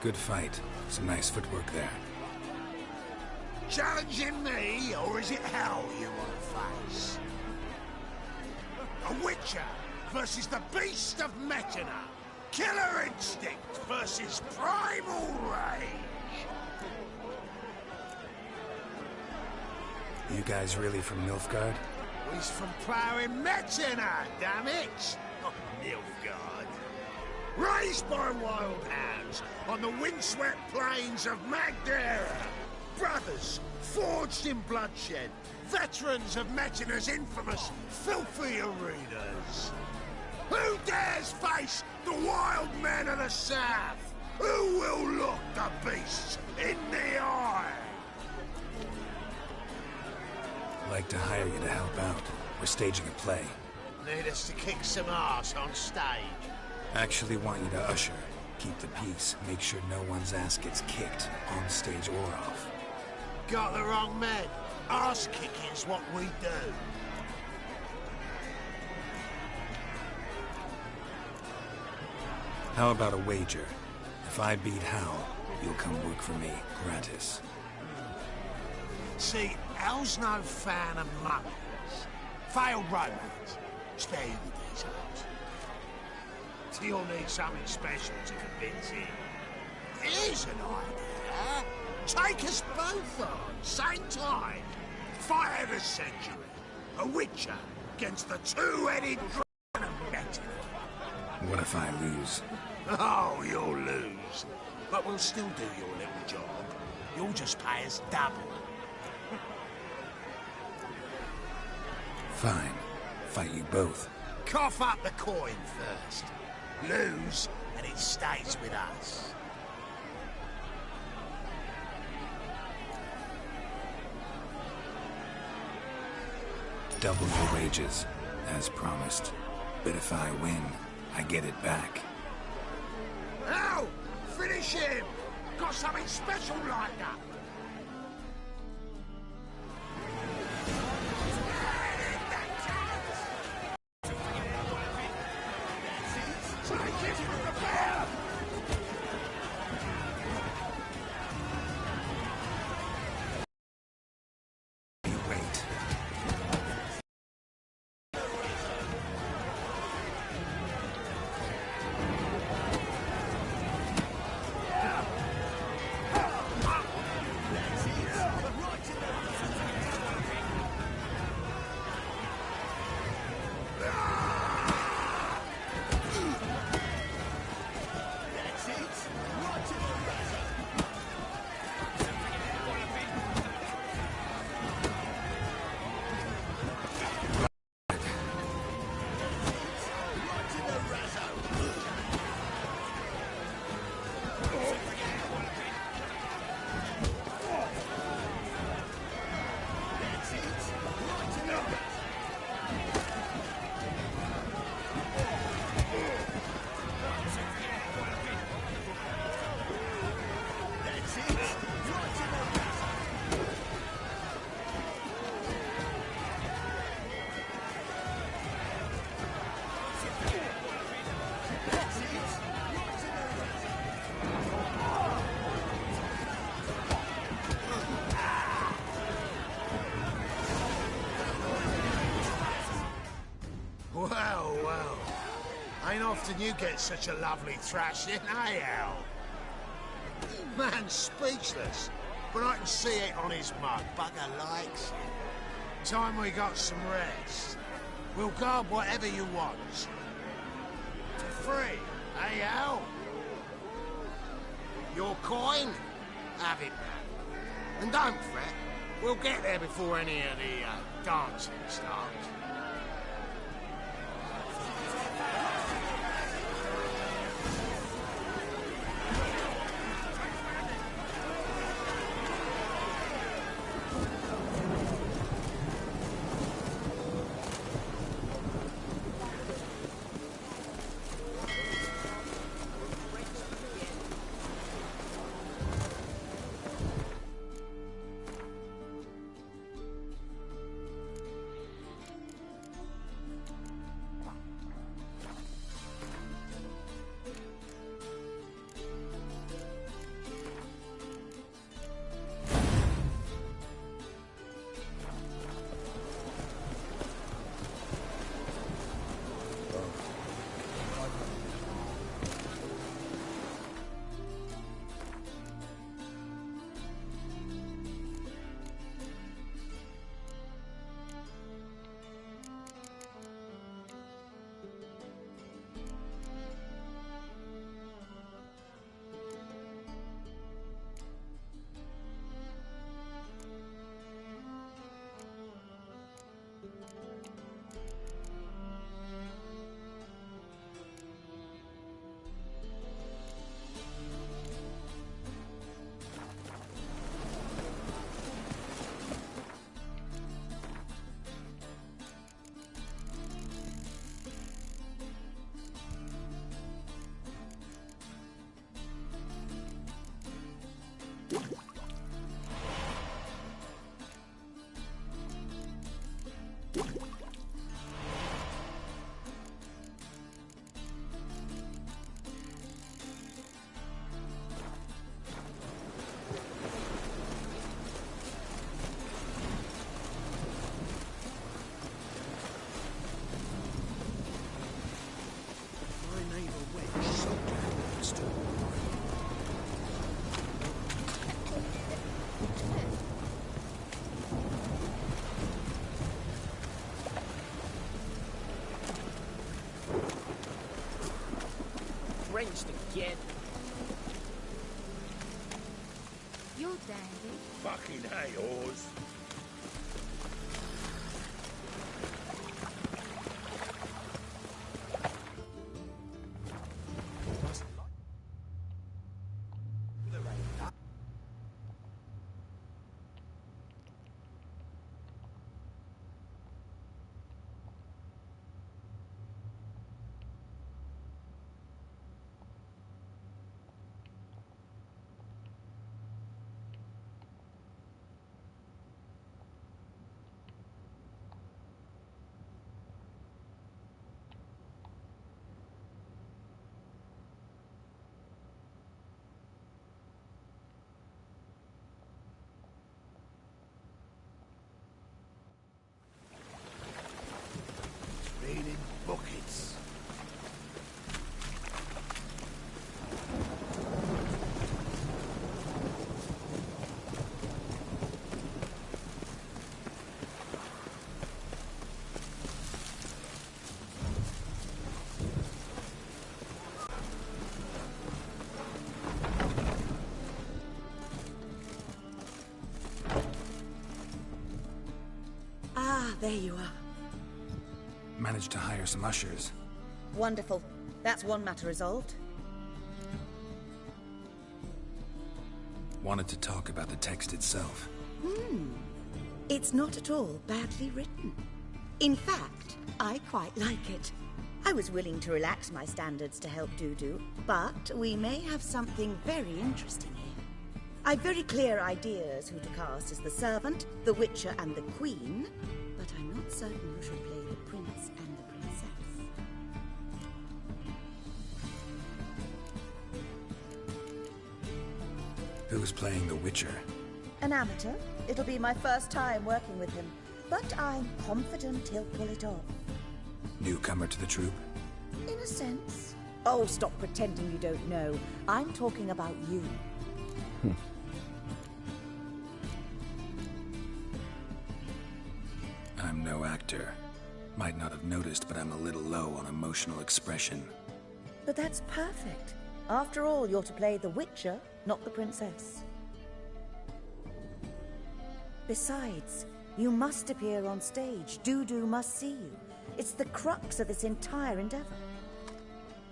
Good fight. Some nice footwork there. Challenging me, or is it hell you want to face? A Witcher versus the Beast of Metina. Killer instinct versus primal rage. You guys really from Nilfgaard? He's from ploughing Metina, damn it! Not Nilfgaard. Raised by wild hounds on the windswept plains of Magdera. Brothers, forged in bloodshed. Veterans of Metina's infamous filthy arenas. Who dares face the wild men of the south? Who will look the beasts in the eye? I'd like to hire you to help out. We're staging a play. Need us to kick some ass on stage? Actually want you to usher. Keep the peace. Make sure no one's ass gets kicked, on stage or off. Got the wrong men. Ass kicking's what we do. How about a wager? If I beat Hal, you'll come work for me, gratis. See, Hal's no fan of mummies. Failed romance. Spare you the details. You'll need something special to convince him. Here's an idea. Take us both on, same time. Fight of the century. A Witcher, against the two-headed dragon of Metina. What if I lose? Oh, you'll lose. But we'll still do your little job. You'll just pay us double. Fine. Fight you both. Cough up the coin first. Lose, and it stays with us. Double your wages, as promised. But if I win, I get it back. Ow! Finish him! Got something special lined up! Well. Ain't often you get such a lovely thrashing, eh, Al? Man's speechless, but I can see it on his mug. Bugger likes it. Time we got some rest. We'll guard whatever you want. For free, eh, Al? Your coin? Have it, man. And don't fret, we'll get there before any of the dancing starts. drenched again. You're dandy. Fucking hey, Oz. Raining buckets. Ah, there you are. Managed to hire some ushers. Wonderful. That's one matter resolved. Wanted to talk about the text itself. It's not at all badly written. In fact, I quite like it. I was willing to relax my standards to help Dudu, but we may have something very interesting here. I've very clear ideas who to cast as the servant, the Witcher, and the Queen, but I'm not certain who should play the Prince and the Princess. Who's playing the Witcher? An amateur. It'll be my first time working with him, but I'm confident he'll pull it off. Newcomer to the troupe? In a sense. Oh, stop pretending you don't know. I'm talking about you. I'm no actor. Might not have noticed, but I'm a little low on emotional expression. But that's perfect. After all, you're to play the Witcher, not the Princess. Besides, you must appear on stage. Dudu must see you. It's the crux of this entire endeavor.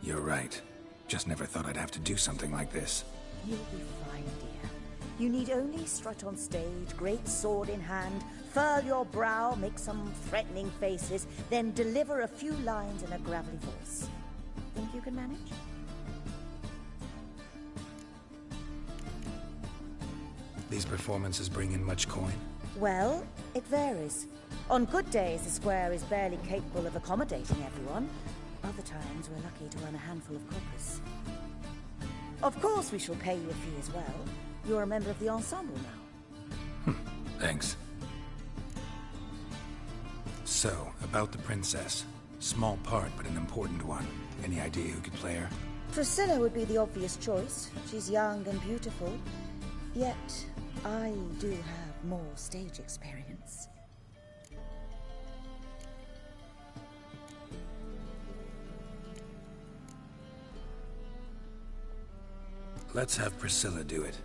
You're right. Just never thought I'd have to do something like this. You'll be fine, dear. You need only strut on stage, great sword in hand, furl your brow, make some threatening faces, then deliver a few lines in a gravelly voice. Think you can manage? These performances bring in much coin? Well, it varies. On good days, the square is barely capable of accommodating everyone. Other times, we're lucky to earn a handful of coppers. Of course, we shall pay you a fee as well. You're a member of the ensemble now. Thanks. So, about the princess. Small part, but an important one. Any idea who could play her? Priscilla would be the obvious choice. She's young and beautiful. Yet, I do have more stage experience. Let's have Priscilla do it.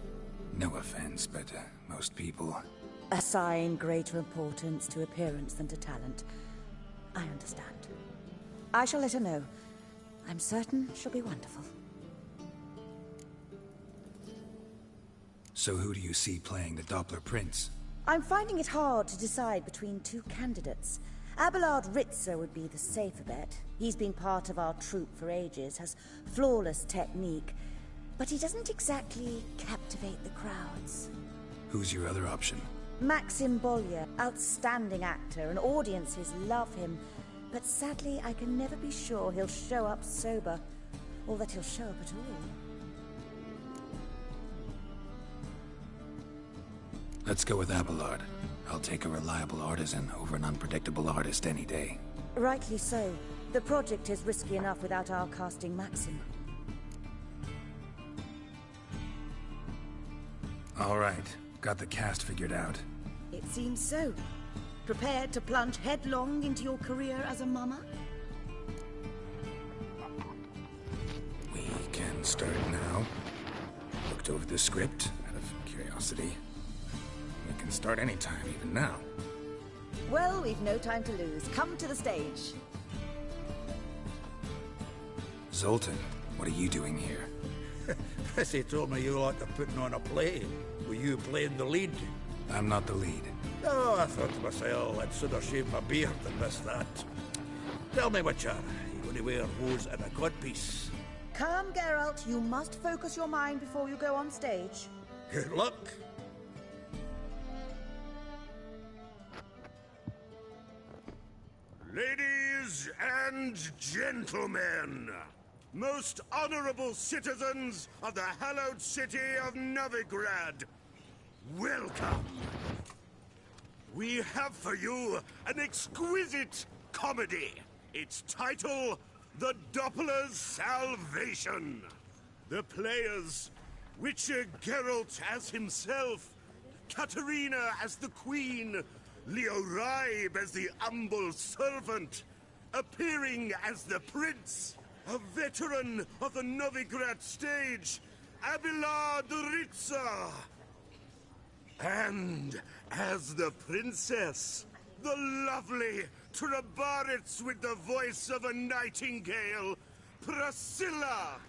No offense, but most people... Assign greater importance to appearance than to talent. I understand. I shall let her know. I'm certain she'll be wonderful. So who do you see playing the Doppler Prince? I'm finding it hard to decide between two candidates. Abelard Ritzer would be the safer bet. He's been part of our troupe for ages, has flawless technique, but he doesn't exactly captivate the crowds. Who's your other option? Maxim Bolya, outstanding actor, and audiences love him. But sadly, I can never be sure he'll show up sober, or that he'll show up at all. Let's go with Abelard. I'll take a reliable artisan over an unpredictable artist any day. Rightly so. The project is risky enough without our casting Maxim. All right. Got the cast figured out. It seems so. Prepared to plunge headlong into your career as a mama? We can can start now. Looked over the script out of curiosity. We can start anytime, even now. Well, we've no time to lose. Come to the stage. Zoltan, what are you doing here? Prissy told me you like to putting on a play. Were you playing the lead? I'm not the lead. Oh, I thought to myself, I'd sooner shave my beard than miss that. Tell me, Witcher, you only wear hose and a codpiece. Come, Geralt. You must focus your mind before you go on stage. Good luck. Ladies and gentlemen, most honorable citizens of the hallowed city of Novigrad, welcome. We have for you an exquisite comedy. Its title, The Doppler's Salvation. The players, Witcher Geralt as himself, Katarina as the Queen, Leo Raib as the humble servant, appearing as the Prince, a veteran of the Novigrad stage, Abelard Ritza. And as the Princess, the lovely Trabaritz with the voice of a nightingale, Priscilla.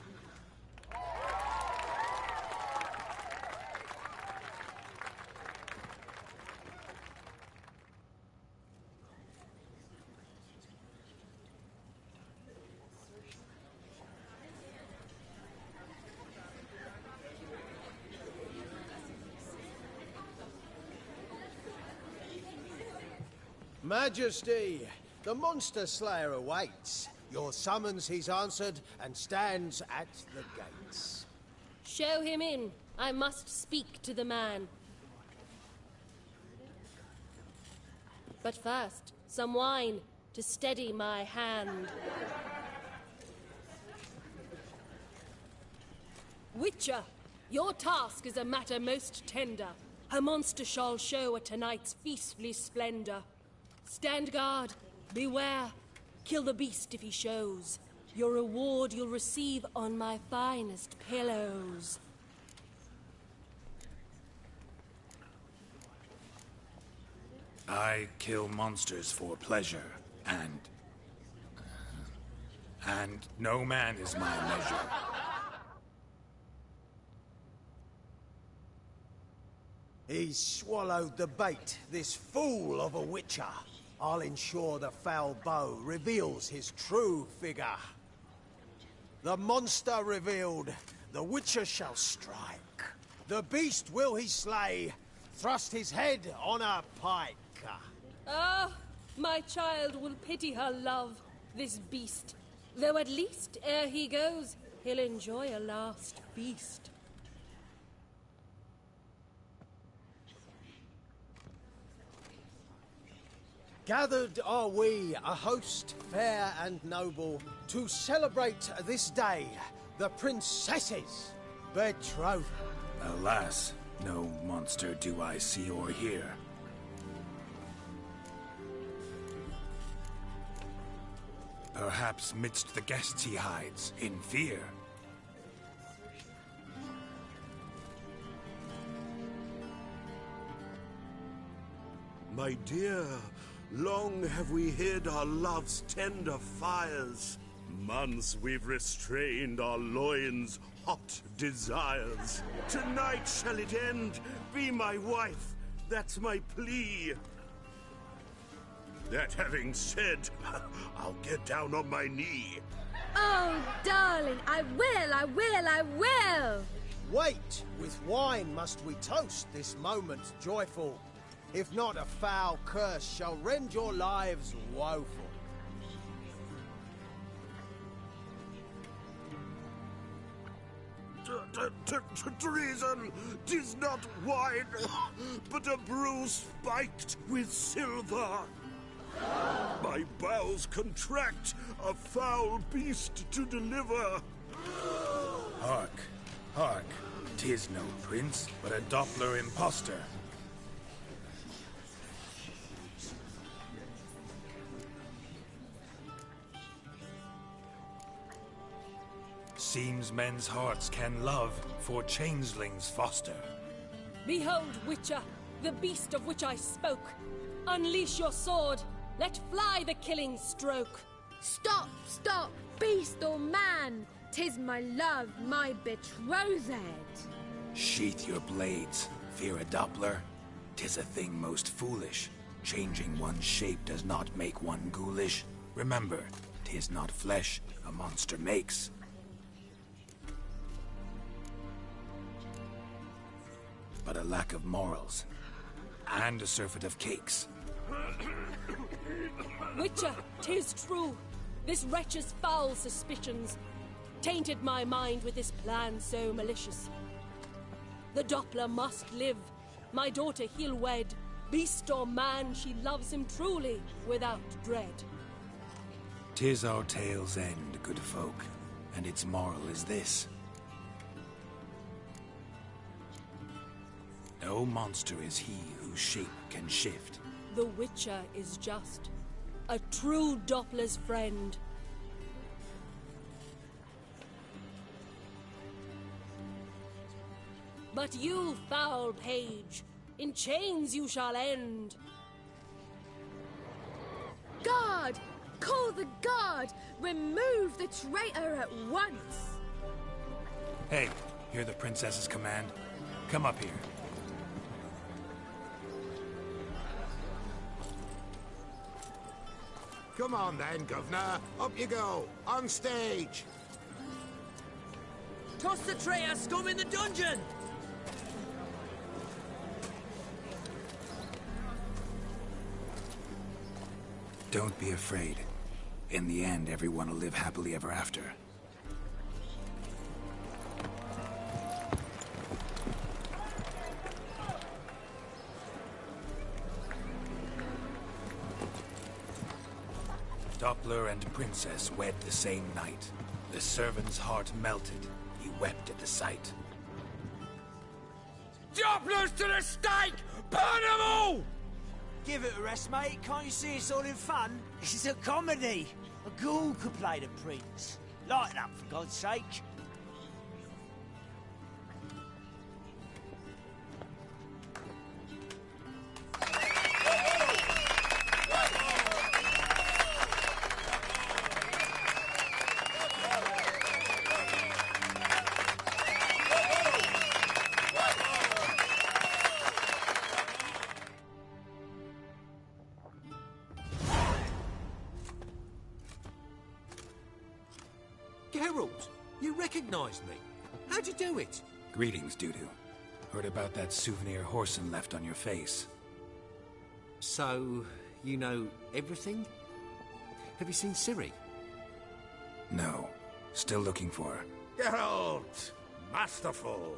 Majesty, the Monster Slayer awaits. Your summons he's answered and stands at the gates. Show him in. I must speak to the man. But first, some wine to steady my hand. Witcher, your task is a matter most tender. Her monster shall show at tonight's feastly splendor. Stand guard, beware, kill the beast if he shows. Your reward you'll receive on my finest pillows. I kill monsters for pleasure, and no man is my measure. He's swallowed the bait, this fool of a Witcher. I'll ensure the foul bow reveals his true figure. The monster revealed, the Witcher shall strike. The beast will he slay, thrust his head on a pike. Ah, my child will pity her love, this beast. Though at least, ere he goes, he'll enjoy a last feast. Gathered are we, a host fair and noble, to celebrate this day, the princess's betrothal. Alas, no monster do I see or hear. Perhaps midst the guests he hides, in fear. My dear, long have we hid our love's tender fires. Months we've restrained our loins' hot desires. Tonight shall it end, be my wife, that's my plea. That having said, I'll get down on my knee. Oh, darling, I will! Wait, with wine must we toast this moment joyful. If not, a foul curse shall rend your lives woeful. Treason! 'Tis not wine, but a brew spiked with silver. My bowels contract, a foul beast to deliver. Hark, hark, 'tis no prince, but a Doppler impostor. Seems men's hearts can love, for changelings foster. Behold, Witcher, the beast of which I spoke. Unleash your sword. Let fly the killing stroke. Stop, stop, beast or man! 'Tis my love, my betrothed. Sheath your blades, fear a Doppler. 'Tis a thing most foolish. Changing one's shape does not make one ghoulish. Remember, 'tis not flesh a monster makes. But a lack of morals, and a surfeit of cakes. Witcher, 'tis true. This wretch's foul suspicions tainted my mind with this plan so malicious. The Doppler must live. My daughter he'll wed. Beast or man, she loves him truly, without dread. 'Tis our tale's end, good folk, and its moral is this. No monster is he whose shape can shift. The Witcher is just a true Doppler's friend. But you, foul page, in chains you shall end. Guard! Call the guard! Remove the traitor at once! Hey, hear the princess's command? Come up here. Come on then, Governor. Up you go. On stage. Toss the traitor scum in the dungeon! Don't be afraid. In the end, everyone will live happily ever after. Doppler and Princess wed the same night. The servant's heart melted. He wept at the sight. Dopplers to the stake! Burn them all! Give it a rest, mate. Can't you see it's all in fun? This is a comedy. A ghoul could play the prince. Lighten up, for God's sake. Geralt, you recognized me. How'd you do it? Greetings, Dudu. Heard about that souvenir Whoreson left on your face. So, you know everything? Have you seen Ciri? No. Still looking for her. Geralt! Masterful!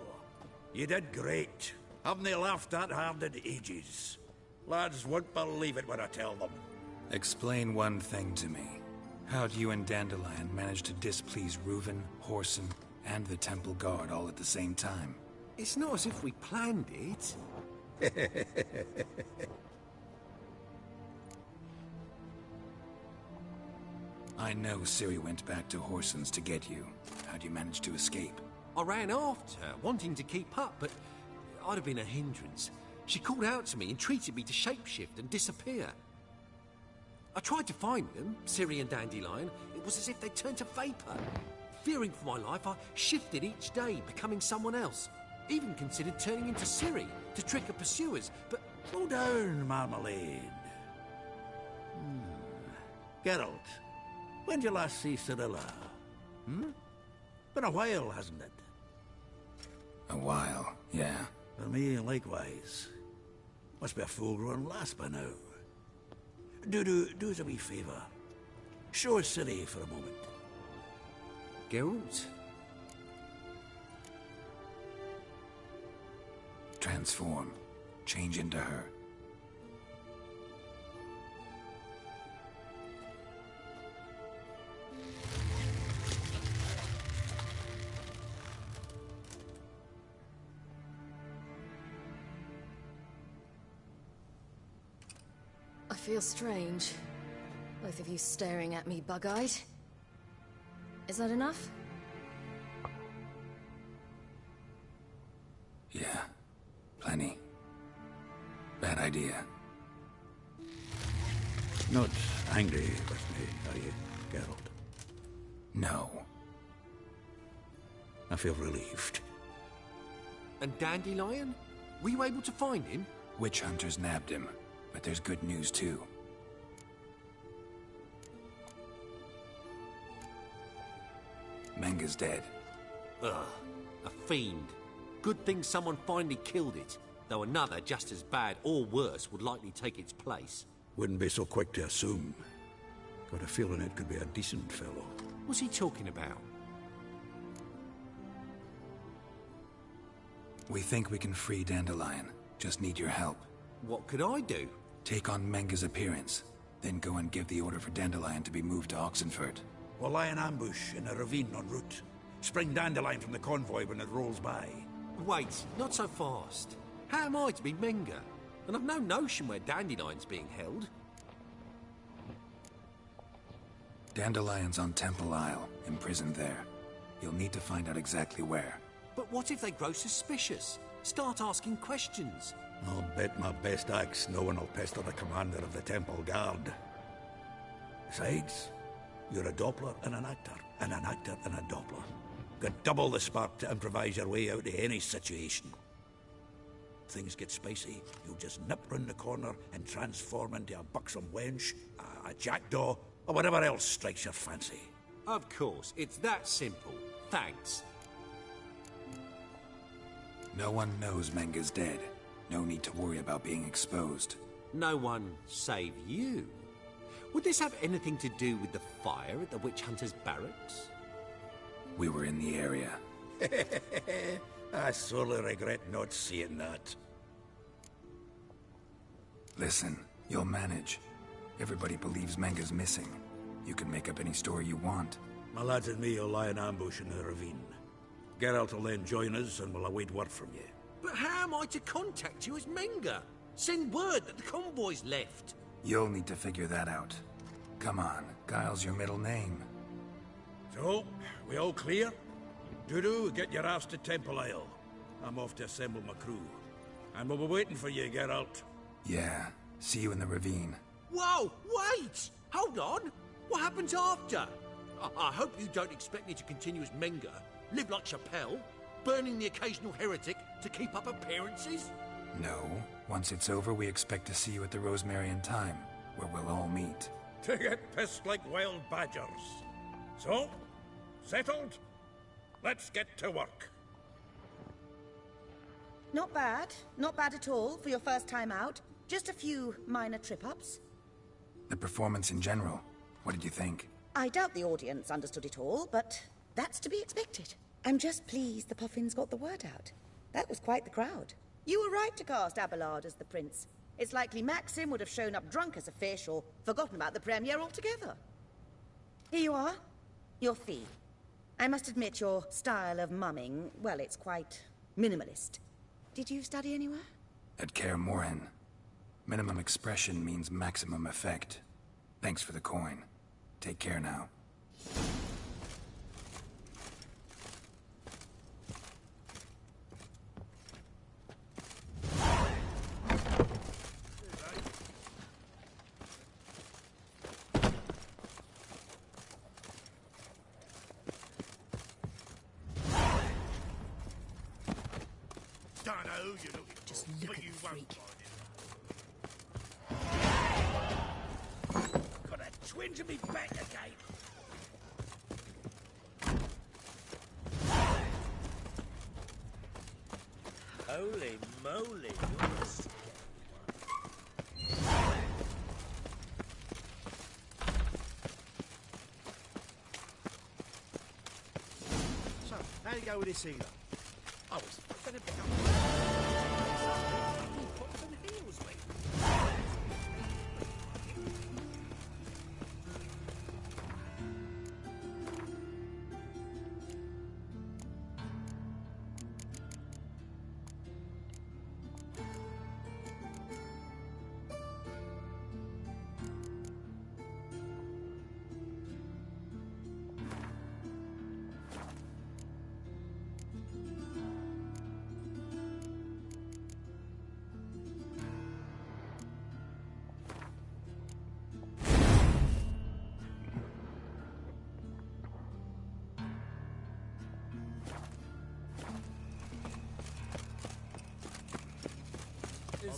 You did great. Haven't they laughed that hard in ages? Lads won't believe it when I tell them. Explain one thing to me. How do you and Dandelion manage to displease Reuven, Whoreson, and the Temple Guard all at the same time? It's not as if we planned it. I know Ciri went back to Whoreson's to get you. How'd you manage to escape? I ran after her, wanting to keep up, but I'd have been a hindrance. She called out to me, entreated me to shapeshift and disappear. I tried to find them, Ciri and Dandelion. It was as if they turned to vapor. Fearing for my life, I shifted each day, becoming someone else. Even considered turning into Ciri to trick her pursuers, but... Slow down, Marmalade. Geralt, when did you last see Cirilla? Been a while, hasn't it? A while, yeah. For me, likewise. Must be a full-grown lass by now. Do us a wee favour. Show us Ciri for a moment. Geralt? Transform. Change into her. I feel strange. Both of you staring at me bug-eyed. Is that enough? Yeah, plenty. Bad idea. Not angry with me, are you, Geralt? No. I feel relieved. And Dandelion? Were you able to find him? Witch hunters nabbed him, but there's good news too. Menga's dead. Ugh, a fiend. Good thing someone finally killed it, though another just as bad or worse would likely take its place. Wouldn't be so quick to assume. Got a feeling it could be a decent fellow. What's he talking about? We think we can free Dandelion. Just need your help. What could I do? Take on Menga's appearance, then go and give the order for Dandelion to be moved to Oxenfurt. We'll lie in ambush in a ravine en route. Spring Dandelion from the convoy when it rolls by. Wait, not so fast. How am I to be Menga? And I've no notion where Dandelion's being held. Dandelion's on Temple Isle, imprisoned there. You'll need to find out exactly where. But what if they grow suspicious? Start asking questions? I'll bet my best axe no one will pester the commander of the Temple Guard. Besides, you're a Doppler and an actor and a Doppler. Got double the spark to improvise your way out of any situation. Things get spicy, you'll just nip round the corner and transform into a buxom wench, a jackdaw, or whatever else strikes your fancy. Of course, it's that simple. Thanks. No one knows Menga's dead. No need to worry about being exposed. No one save you. Would this have anything to do with the fire at the witch hunters' barracks? We were in the area. I sorely regret not seeing that. Listen, you'll manage. Everybody believes Menga's missing. You can make up any story you want. My lads and me will lie in ambush in the ravine. Geralt will then join us and we'll await word from you. But how am I to contact you as Menga? Send word that the convoy's left. You'll need to figure that out. Come on, Guile's your middle name. So, we all clear? Dudu, get your ass to Temple Isle. I'm off to assemble my crew. And we'll be waiting for you, Geralt. Yeah, see you in the ravine. Whoa, wait! Hold on! What happens after? I hope you don't expect me to continue as Menga, live like Chappelle, burning the occasional heretic to keep up appearances? No. Once it's over, we expect to see you at the Rosemary in Time, where we'll all meet. To get pissed like wild badgers. So, settled? Let's get to work. Not bad. Not bad at all for your first time out. Just a few minor trip-ups. The performance in general, what did you think? I doubt the audience understood it all, but that's to be expected. I'm just pleased the Puffins got the word out. That was quite the crowd. You were right to cast Abelard as the prince. It's likely Maxim would have shown up drunk as a fish or forgotten about the premiere altogether. Here you are. Your fee. I must admit your style of mumming, well, it's quite minimalist. Did you study anywhere? At Kaer Morhen. Minimum expression means maximum effect. Thanks for the coin. Take care now. Just look at the freak. Got a twinge of me back again. Holy moly, you're a scary So, how do you go with this healer? I was gonna pick up. pops and heals me.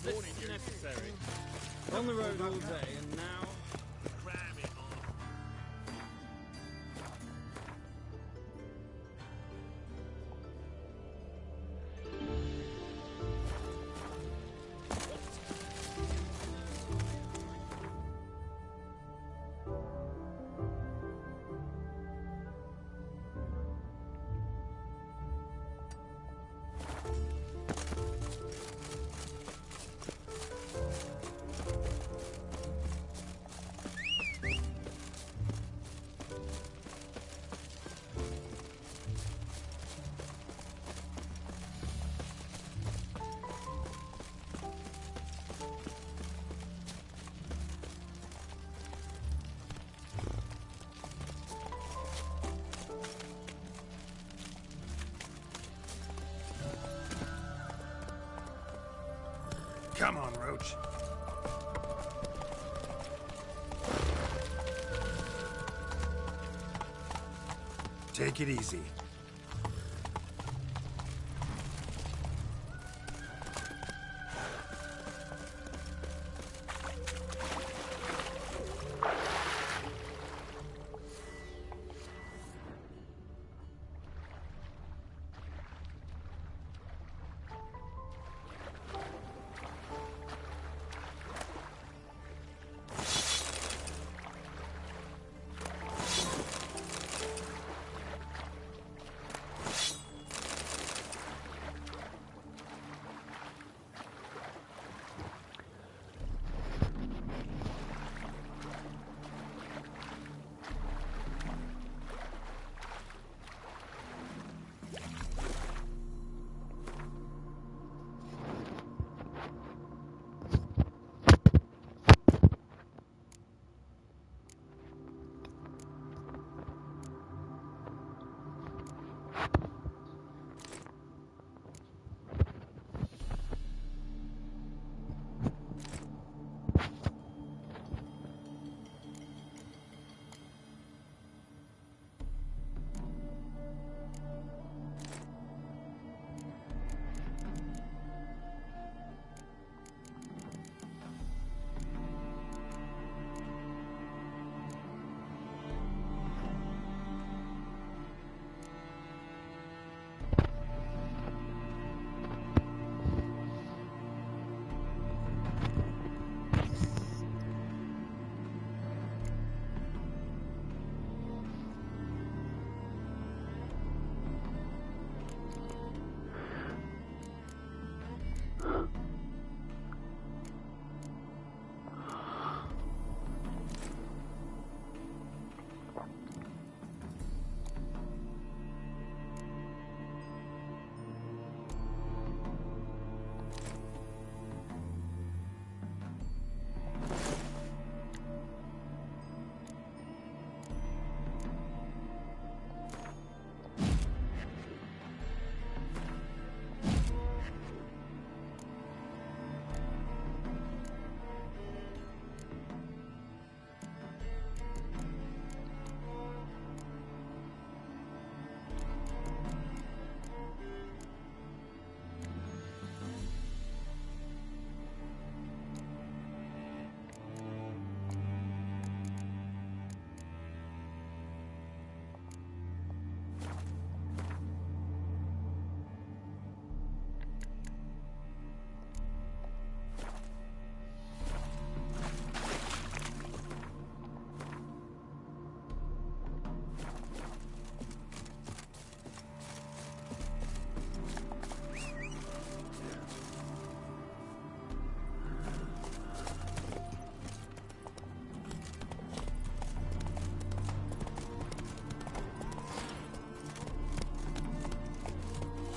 This necessary. On the road all day, and now... Cram it on. Come on, Roach. Take it easy.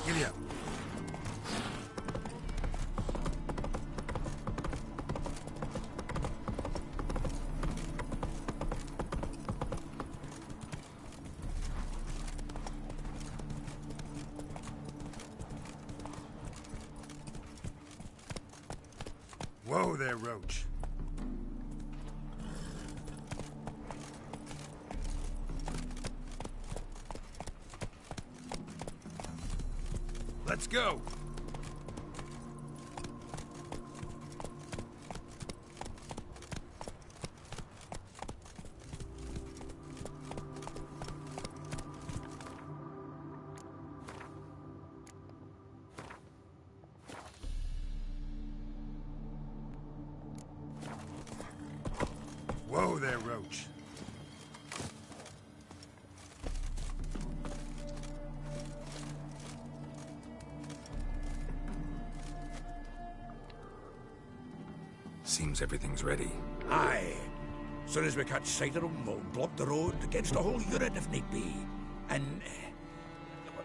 Giddy up. Whoa there, Roach. Let's go. there, Roach. Seems everything's ready. Aye. Soon as we catch sight of them, we'll block the road against the whole unit if need be. And,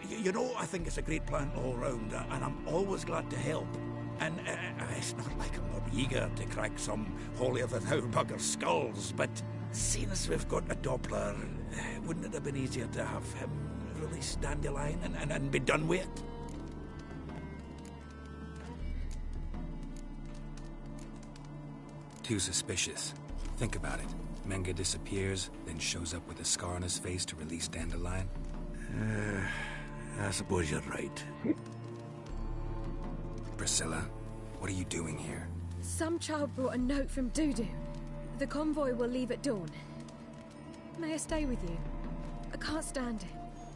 you know, I think it's a great plan all round, and I'm always glad to help. And it's not like I'm not eager to crack some holier-than-thou bugger's skulls, but seeing as we've got a Doppler, wouldn't it have been easier to have him release Dandelion and be done with it? Too suspicious. Think about it. Menga disappears, then shows up with a scar on his face to release Dandelion. I suppose you're right. Priscilla, what are you doing here? Some child brought a note from Dudu. The convoy will leave at dawn. May I stay with you? I can't stand it.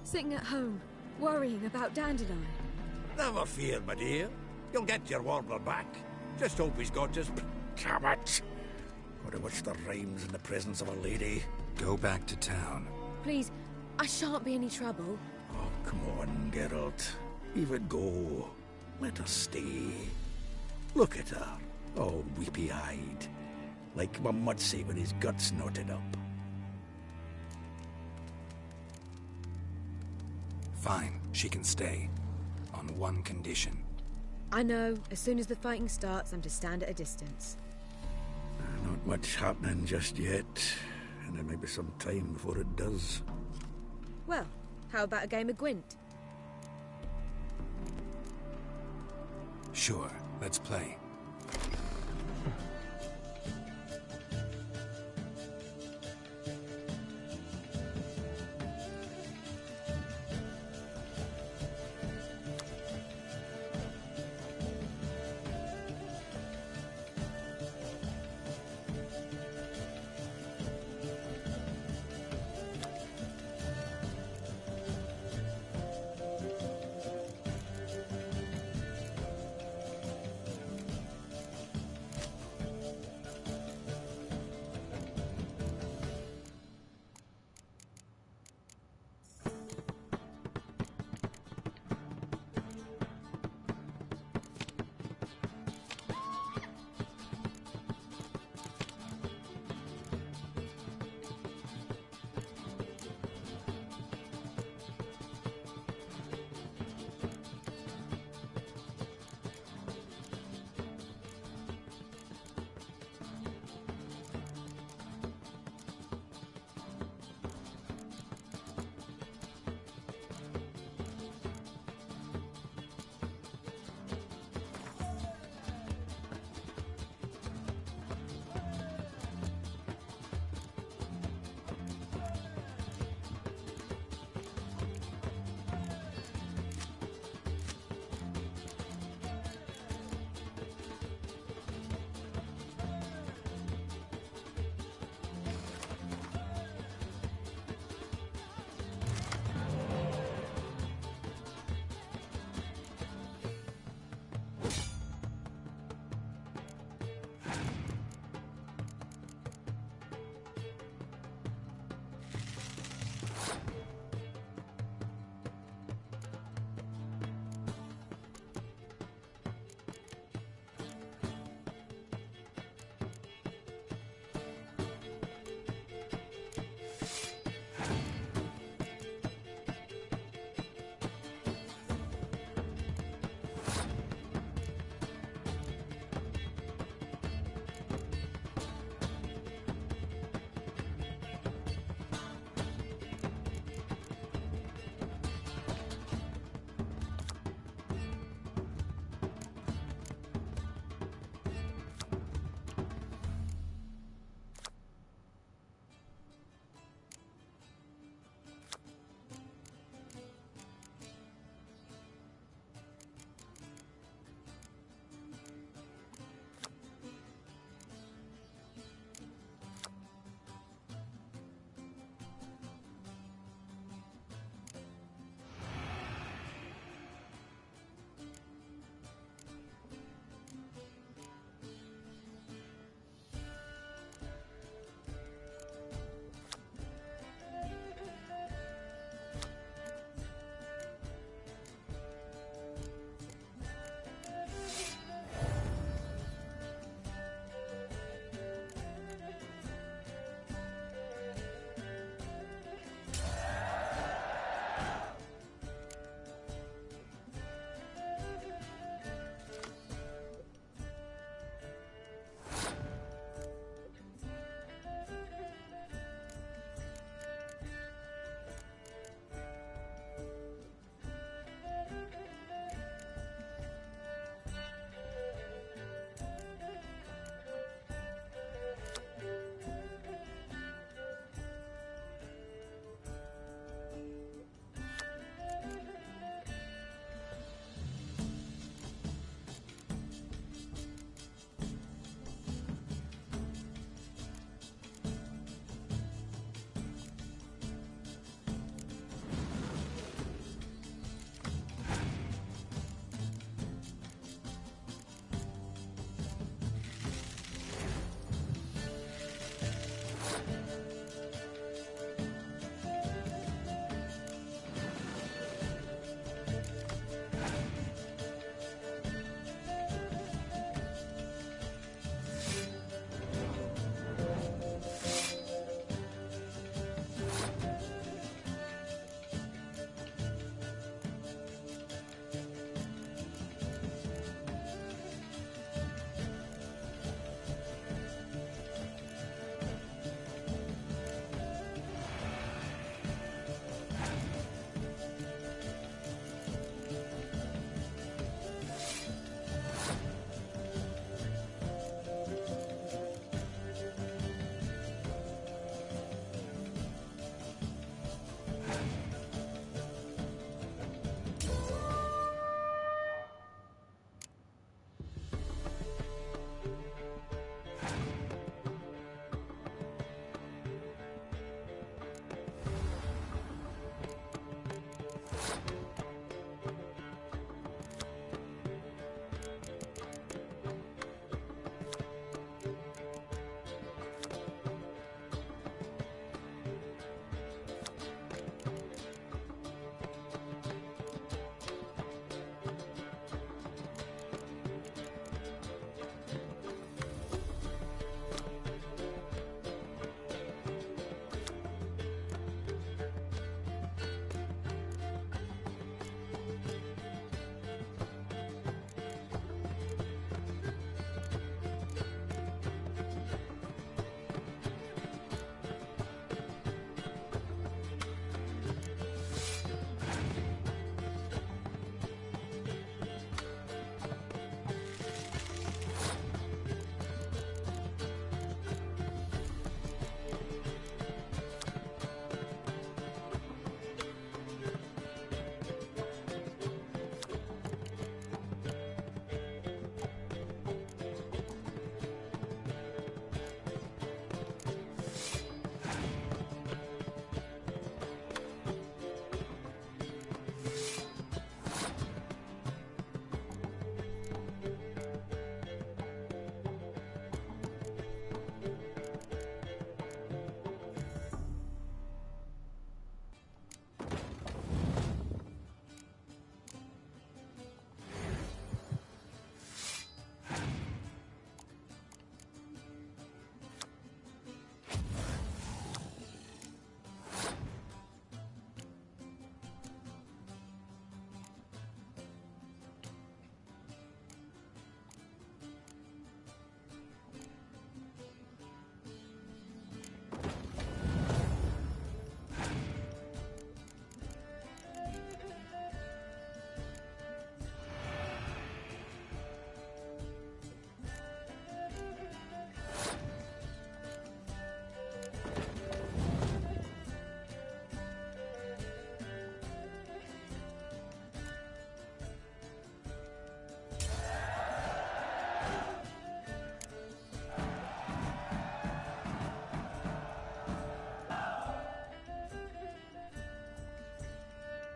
Sitting at home, worrying about Dandelion. Never fear, my dear. You'll get your warbler back. Just hope he's got his... Damn it! Or to which there rhymes in the presence of a lady. Go back to town. Please, I shan't be any trouble. Oh, come on, Geralt. Leave it go. Let her stay. Look at her, all weepy-eyed. Like my Mudsey with his guts knotted up. Fine, she can stay. On one condition. I know, as soon as the fighting starts, I'm to stand at a distance. Not much happening just yet, and there may be some time before it does. Well, how about a game of Gwent? Sure, let's play.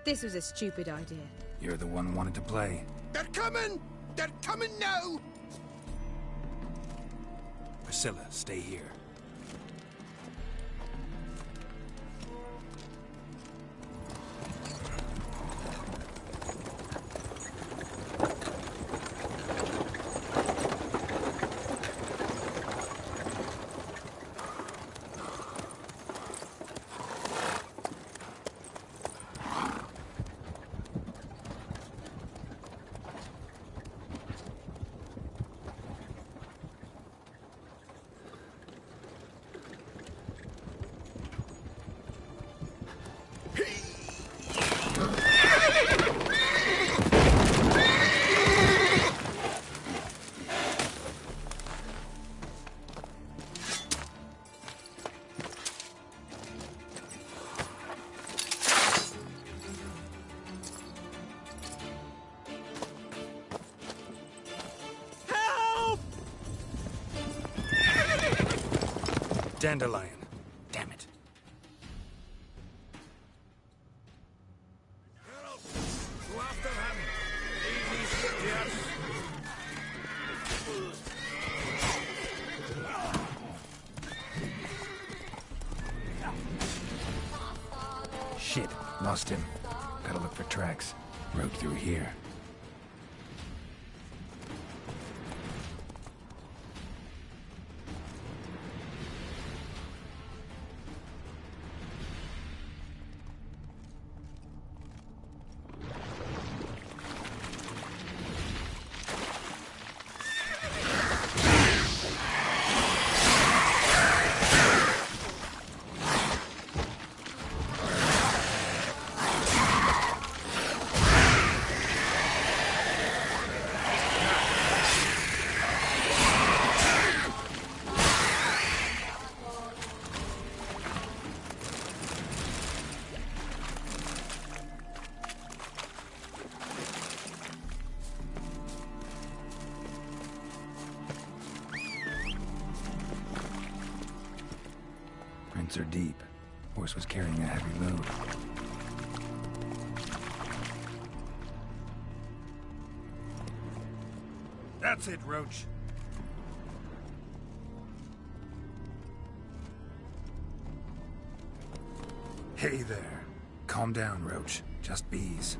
This was a stupid idea. You're the one who wanted to play. They're coming! They're coming now! Priscilla, stay here. Dandelion. Damn it. Go after him! Easy, yes. Shit, lost him. Gotta look for tracks. Road through here. Prints are deep. Horse was carrying a heavy load. That's it, Roach. Hey there. Calm down, Roach. Just bees.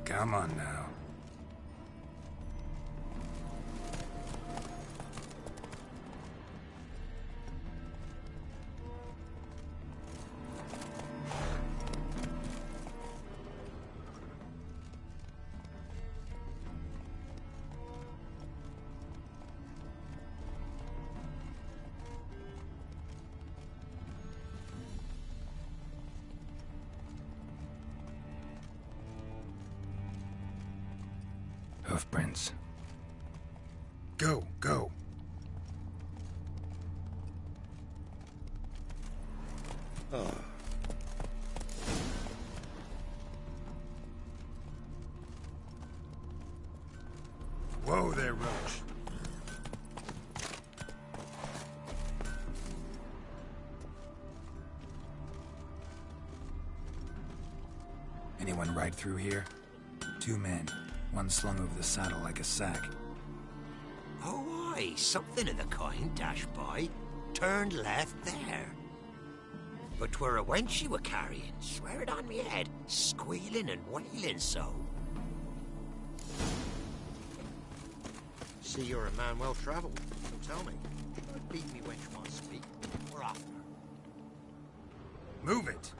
Come on now. Hoofprints. Go, go. Oh. Whoa there, Roach. Anyone ride through here? 2 men. One slung over the saddle like a sack. Oh, aye, something of the kind dashed by. Turned left there. But 'twere a wench you were carrying, swear it on me head, squealing and wailing so. See, you're a man well travelled, so tell me, should I beat me wench won't speak, or after? Move it!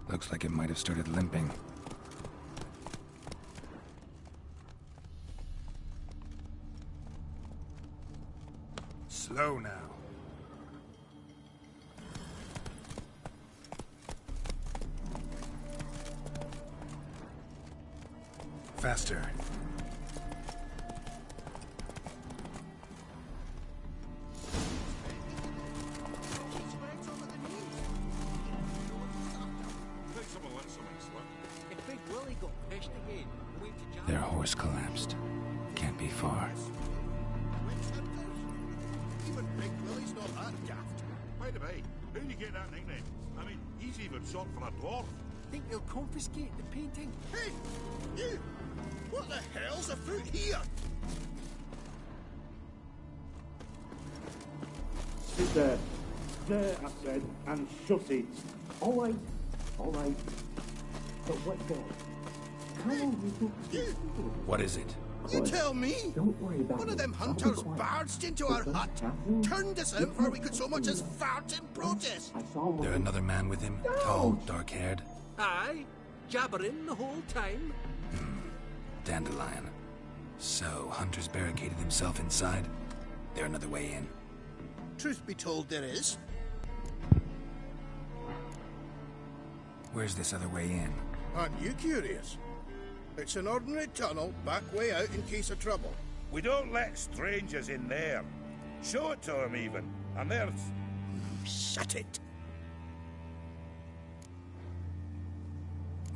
Looks like it might have started limping. Slow now. Faster. Their horse collapsed. Can't be far. Even Big Willie's not that daft. By the way, who'd you get that nickname? I mean, he's even short for a dwarf. Think they'll confiscate the painting? Hey, you! What the hell's afoot here? Sit there. There, I said, and shut it. All right. But what then? How long do you think... What is it? You tell me! Don't worry about One it. of them hunters barged into our hut, turned us out before we could so much as fart in protest. There another man with him? Tall, dark-haired? Aye, jabbering the whole time. Dandelion. So, Hunter's barricaded himself inside? There another way in? Truth be told, there is. Where's this other way in? Aren't you curious? It's an ordinary tunnel, back way out in case of trouble. We don't let strangers in there. Show it to them, even. And there's... Shut it!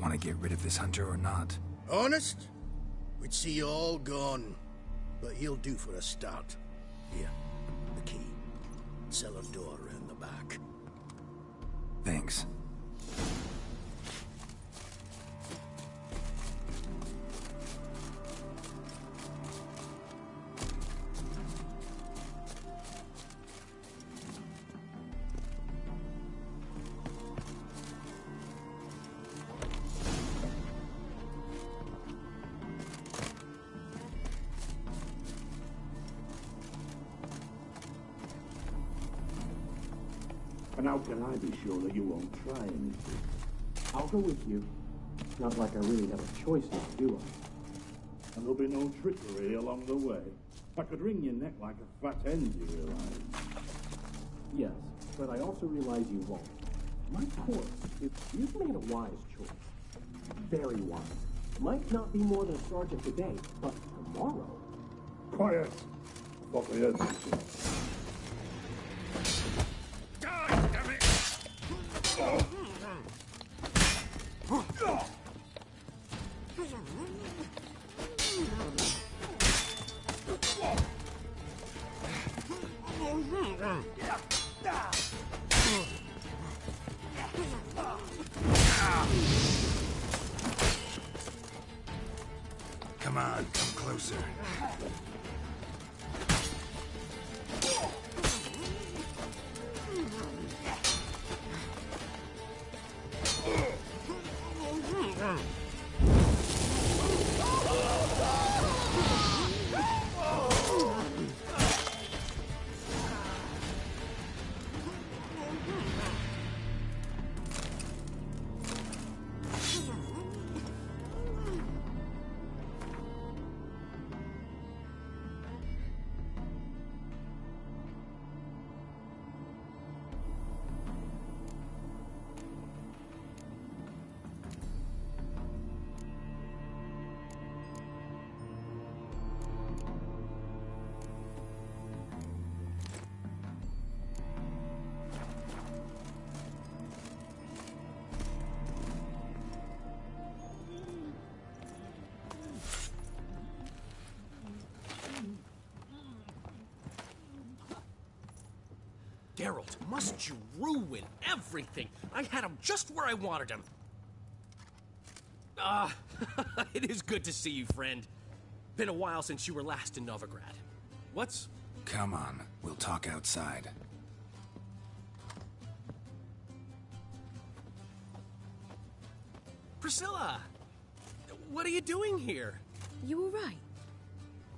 Want to get rid of this hunter or not? Honest? We'd see you all gone. But he'll do for a start. Here, the key. Cellar door round the back. Thanks. And how can I be sure that you won't try anything? I'll go with you. Not like I really have a choice now, do I? And there'll be no trickery along the way. I could wring your neck like a fat hen, you realize? Yes, but I also realize you won't. My course, you've made a wise choice. Very wise. Might not be more than a sergeant today, but tomorrow... Quiet! Fuck the head. God damn it! Come on, come closer. Geralt, must you ruin everything? I had him just where I wanted him. It is good to see you, friend. Been a while since you were last in Novigrad. What's... Come on, we'll talk outside. Priscilla! What are you doing here? You all right?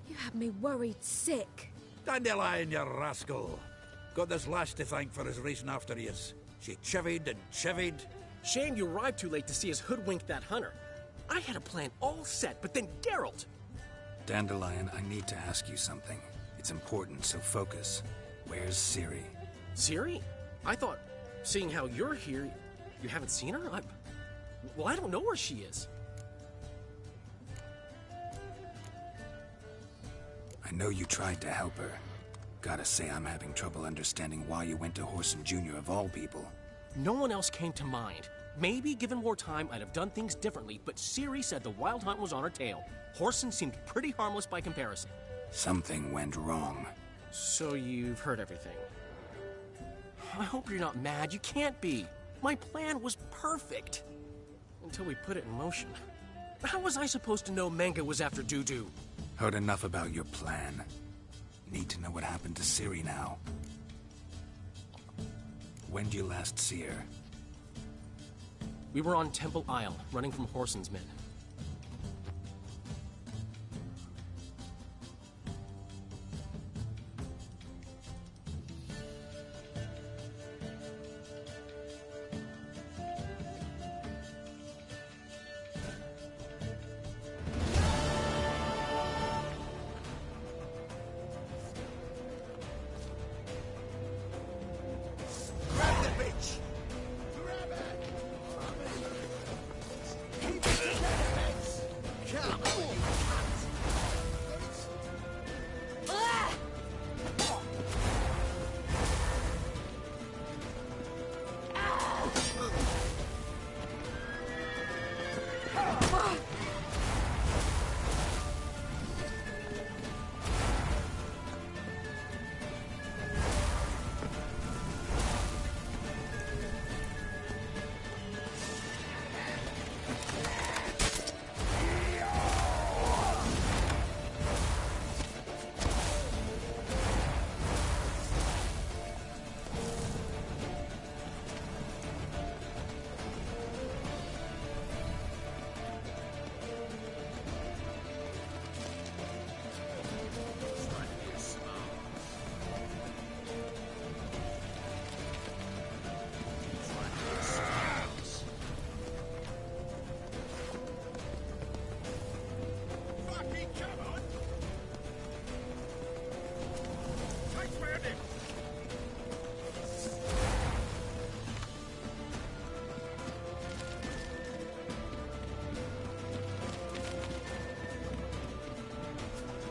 You had me worried sick. Dandelion, you rascal! Got this lass to thank for his racing after yous. She chivied and chivied. Shame you arrived too late to see us hoodwink that hunter. I had a plan all set, but then Geralt... Dandelion, I need to ask you something. It's important, so focus. Where's Ciri? Ciri? I thought, seeing how you're here, you haven't seen her? Well, I don't know where she is. I know you tried to help her. Gotta say, I'm having trouble understanding why you went to Whoreson Jr. of all people. No one else came to mind. Maybe, given more time, I'd have done things differently, but Ciri said the Wild Hunt was on her tail. Whoreson seemed pretty harmless by comparison. Something went wrong. So you've heard everything. I hope you're not mad. You can't be. My plan was perfect. Until we put it in motion. How was I supposed to know Menge was after Dudu? Heard enough about your plan. Need to know what happened to Ciri now. When did you last see her? We were on Temple Isle, running from Whoreson's men.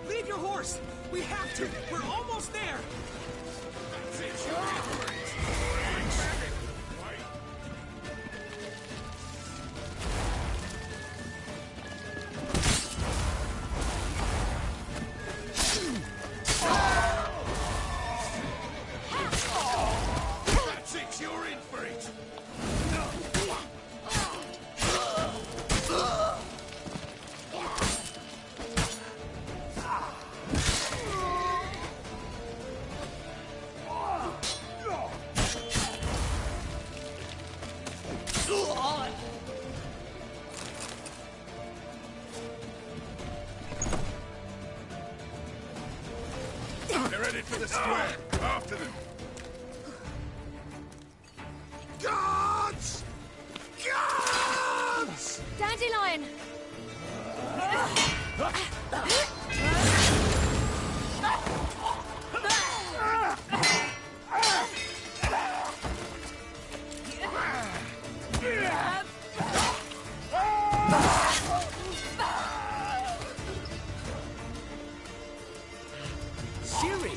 Leave your horse! We have to! We're almost there! That's it, you're in for it! They're headed for the square. After them. Guards! Guards! Dandelion! Ciri!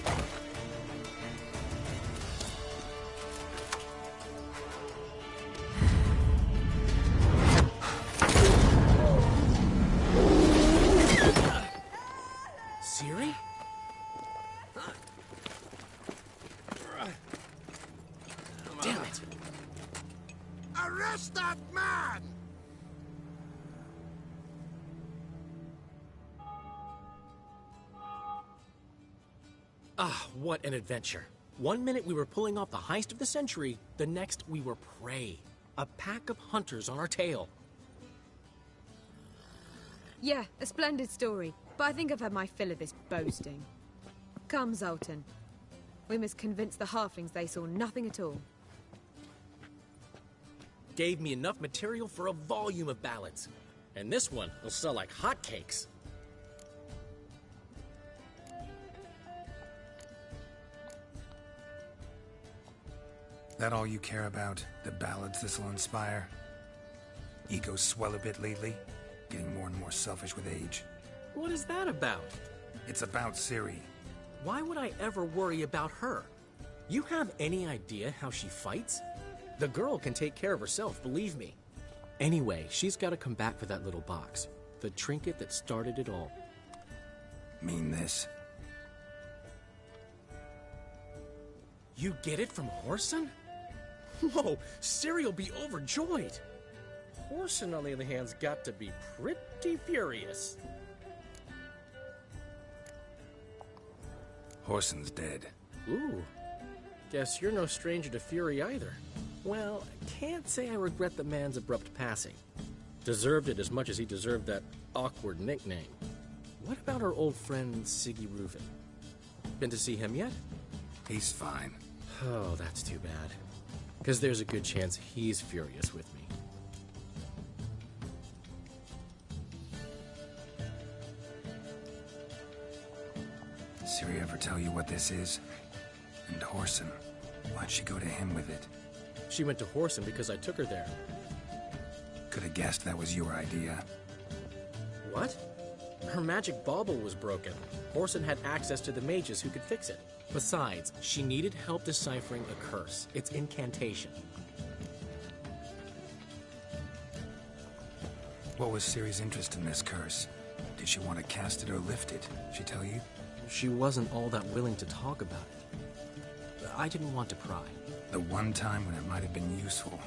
Ciri? Damn it! Arrest that man! Ah, what an adventure. One minute we were pulling off the heist of the century, the next we were prey. A pack of hunters on our tail. Yeah, a splendid story, but I think I've had my fill of this boasting. Come, Zoltan. We must convince the halflings they saw nothing at all. Gave me enough material for a volume of ballads. And this one will sell like hotcakes. That all you care about? The ballads this'll inspire? Egos swell a bit lately, getting more and more selfish with age. What is that about? It's about Ciri. Why would I ever worry about her? You have any idea how she fights? The girl can take care of herself, believe me. Anyway, she's got to come back for that little box. The trinket that started it all. Mean this? You get it from Whoreson? Whoa, Ciri'll be overjoyed. Whoreson, on the other hand, has got to be pretty furious. Whoreson's dead. Ooh. Guess you're no stranger to fury either. Well, can't say I regret the man's abrupt passing. Deserved it as much as he deserved that awkward nickname. What about our old friend Siggy Reuven? Been to see him yet? He's fine. Oh, that's too bad. Because there's a good chance he's furious with me. Ciri ever tell you what this is? And Whoreson, why'd she go to him with it? She went to Whoreson because I took her there. Could have guessed that was your idea. What? Her magic bauble was broken. Whoreson had access to the mages who could fix it. Besides, she needed help deciphering a curse. Its incantation. What was Ciri's interest in this curse? Did she want to cast it or lift it? She tell you? She wasn't all that willing to talk about it. I didn't want to pry. The one time when it might have been useful.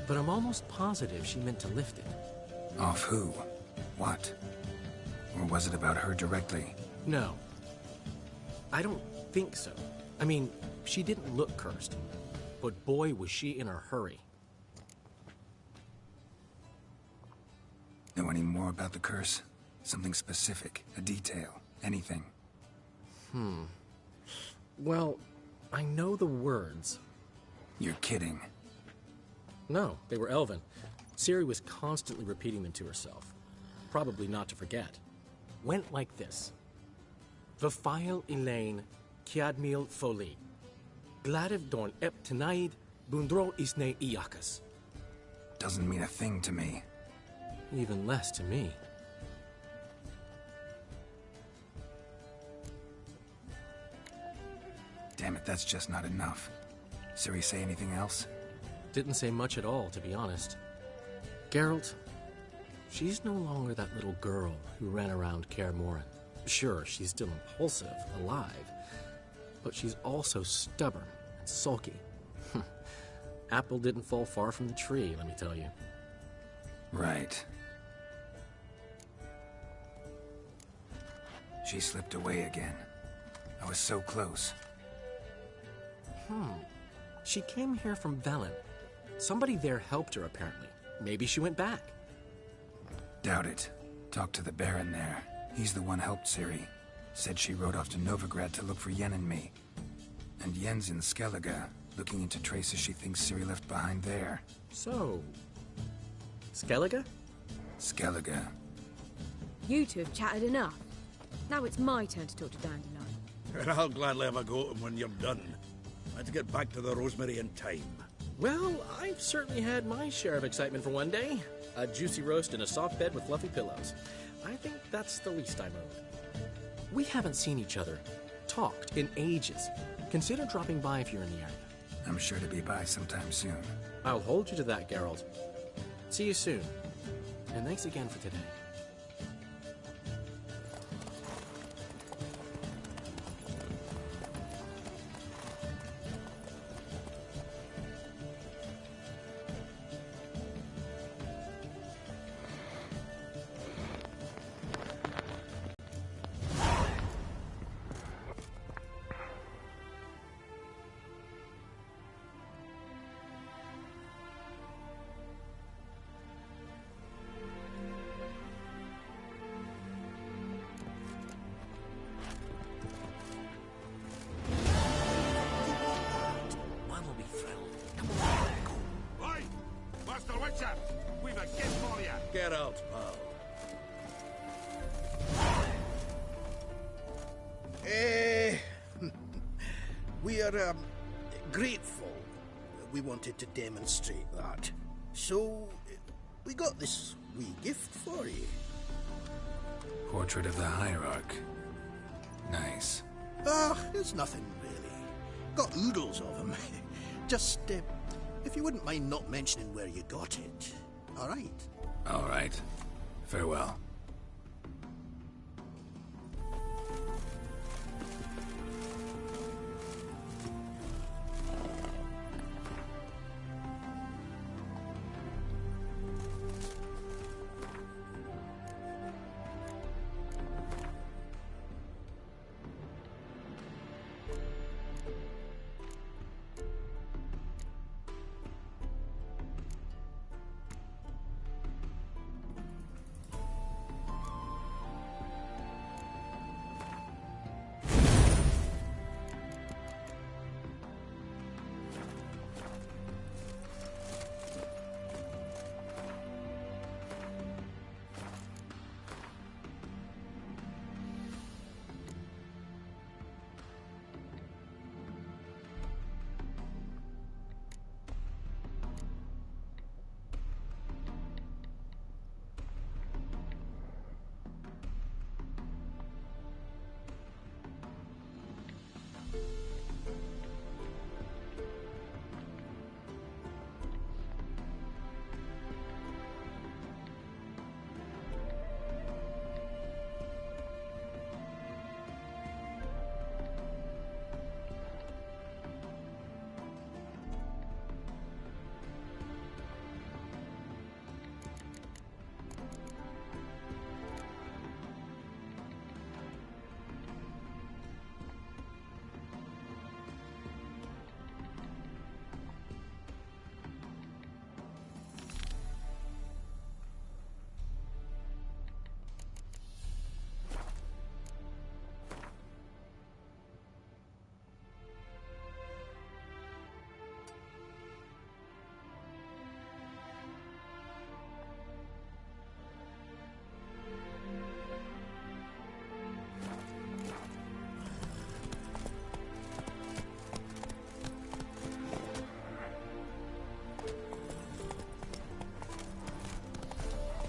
But I'm almost positive she meant to lift it. Off who? What? Or was it about her directly? No. I don't think so. I mean, she didn't look cursed. But boy, was she in a hurry. Know any more about the curse? Something specific, a detail, anything? Well, I know the words. You're kidding. No, they were Elven. Ciri was constantly repeating them to herself. Probably not to forget. Went like this. Vafile Elaine, Kiadmil Foli. Gladiv Dorn Ep Tenaid, Bundro Isne Iakas. Doesn't mean a thing to me. Even less to me. Damn it, that's just not enough. Ciri say anything else? Didn't say much at all, to be honest. Geralt, she's no longer that little girl who ran around Kaer Morhen. Sure, she's still impulsive, alive, but she's also stubborn and sulky. Apple didn't fall far from the tree, let me tell you. Right. She slipped away again. I was so close. She came here from Velen. Somebody there helped her, apparently. Maybe she went back. Doubt it. Talked to the Baron there. He's the one helped Ciri. Said she rode off to Novigrad to look for Yen and me. And Yen's in Skellige, looking into traces she thinks Ciri left behind there. So... Skellige? Skellige. You two have chatted enough. Now it's my turn to talk to Dandelion. And I'll gladly have a go at him when you're done. I had to get back to the Rosemary in time. Well, I've certainly had my share of excitement for one day. A juicy roast in a soft bed with fluffy pillows. I think that's the least I'm owed. We haven't seen each other, talked, in ages. Consider dropping by if you're in the area. I'm sure to be by sometime soon. I'll hold you to that, Geralt. See you soon. And thanks again for today. We've a gift for you. Get out, pal. We are grateful. we wanted to demonstrate that. So, we got this wee gift for you. Portrait of the Hierarch. Nice. Ah, it's nothing really. Got oodles of them. Just, if you wouldn't mind not mentioning where you got it. All right? All right. Farewell.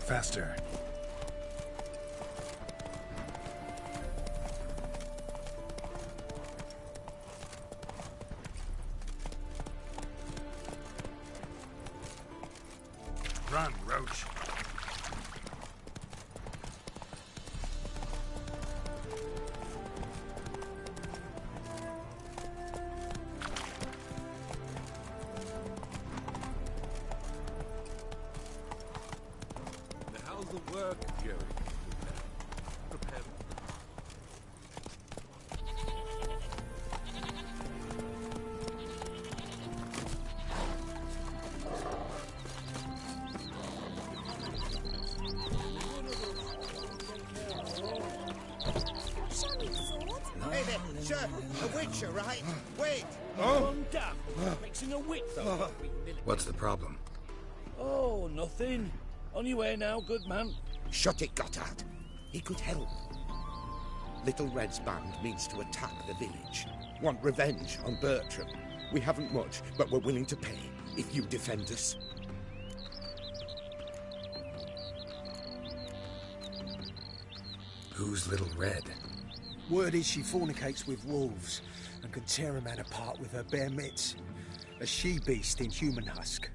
Faster. Run, Roach. How's the work going? Prepare. Hey there, sir, a witcher, right? Wait! Mixing a wit, though. What's the problem? Oh, nothing. On your way now, good man. Shut it, Gotthard. He could help. Little Red's band means to attack the village. Want revenge on Bertram. We haven't much, but we're willing to pay if you defend us. Who's Little Red? Word is she fornicates with wolves and can tear a man apart with her bare mitts. A she-beast in human husk.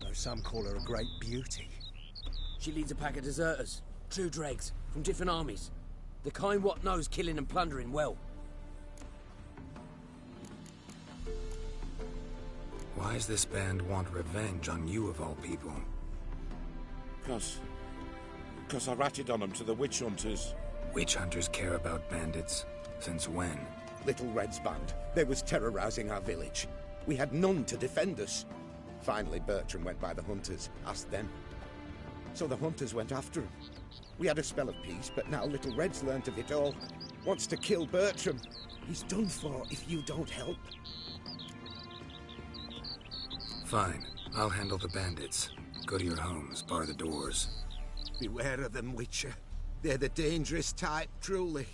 Though some call her a great beauty. She leads a pack of deserters, true dregs, from different armies. The kind what knows killing and plundering well. Why does this band want revenge on you of all people? Because I ratted on them to the witch hunters. Witch hunters care about bandits? Since when? Little Red's band. They was terrorizing our village. We had none to defend us. Finally, Bertram went by the hunters, asked them. So the hunters went after him. We had a spell of peace, but now Little Red's learnt of it all. Wants to kill Bertram. He's done for if you don't help. Fine. I'll handle the bandits. Go to your homes, bar the doors. Beware of them, Witcher. They're the dangerous type, truly.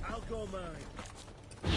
I'll go mine.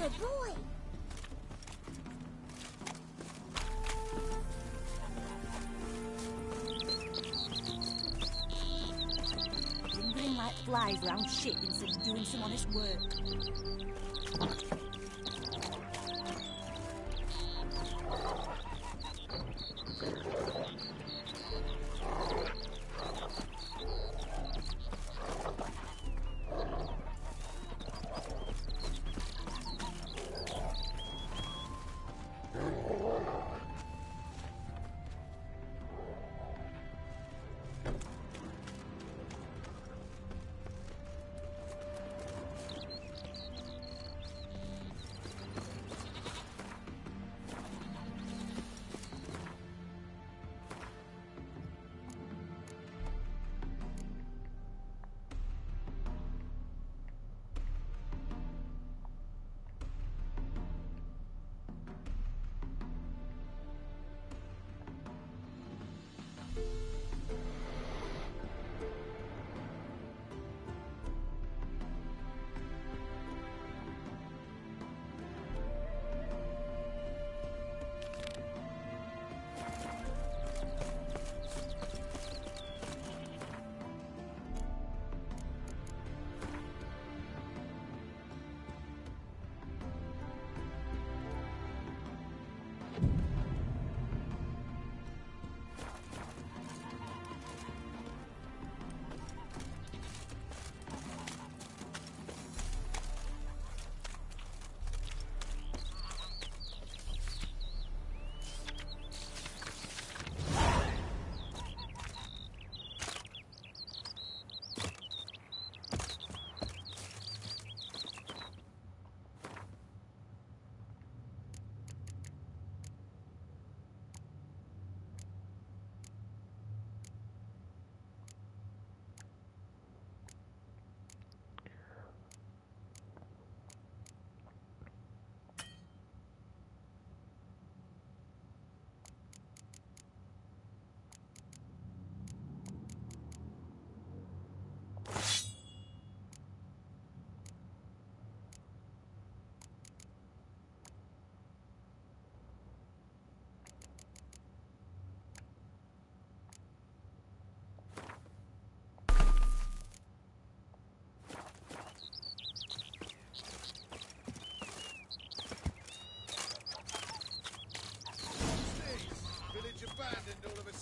Good boy. Lingering like flies around shit instead of doing some honest work.